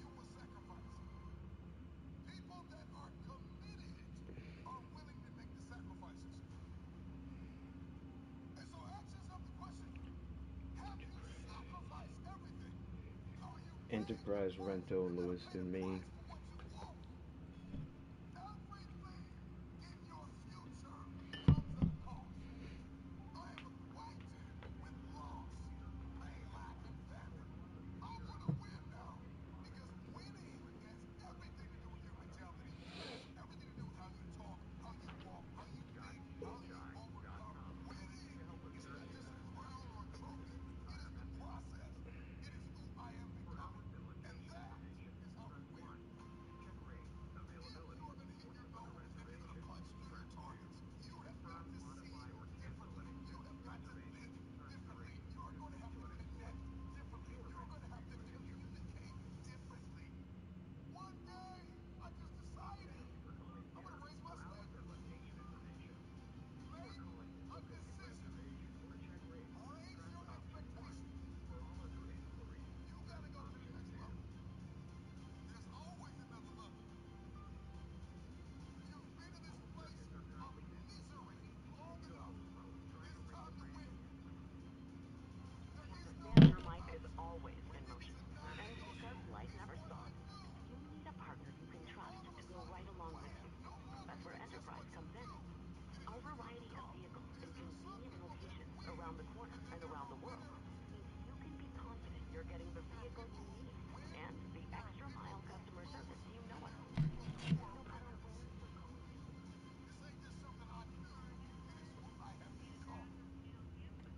you will sacrifice. People that are committed are willing to make the sacrifices. And so ask yourself the question, have you sacrificed everything? Are you Enterprise Rental, Lewiston, Maine.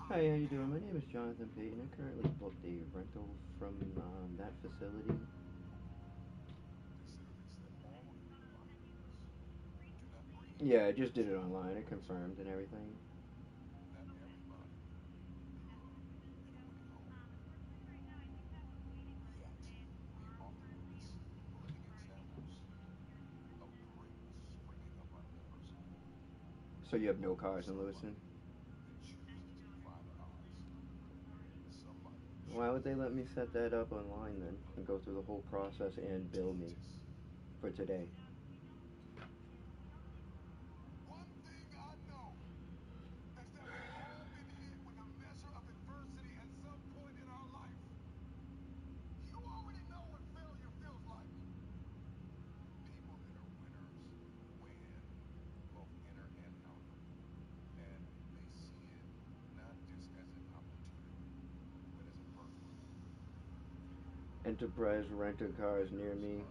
Hi, how you doing? My name is Jonathan Payton. I currently booked a rental from that facility. Yeah, I just did it online. I confirmed and everything. So you have no cars in Lewiston? Why would they let me set that up online then and go through the whole process and bill me for today? Enterprise rental cars near me.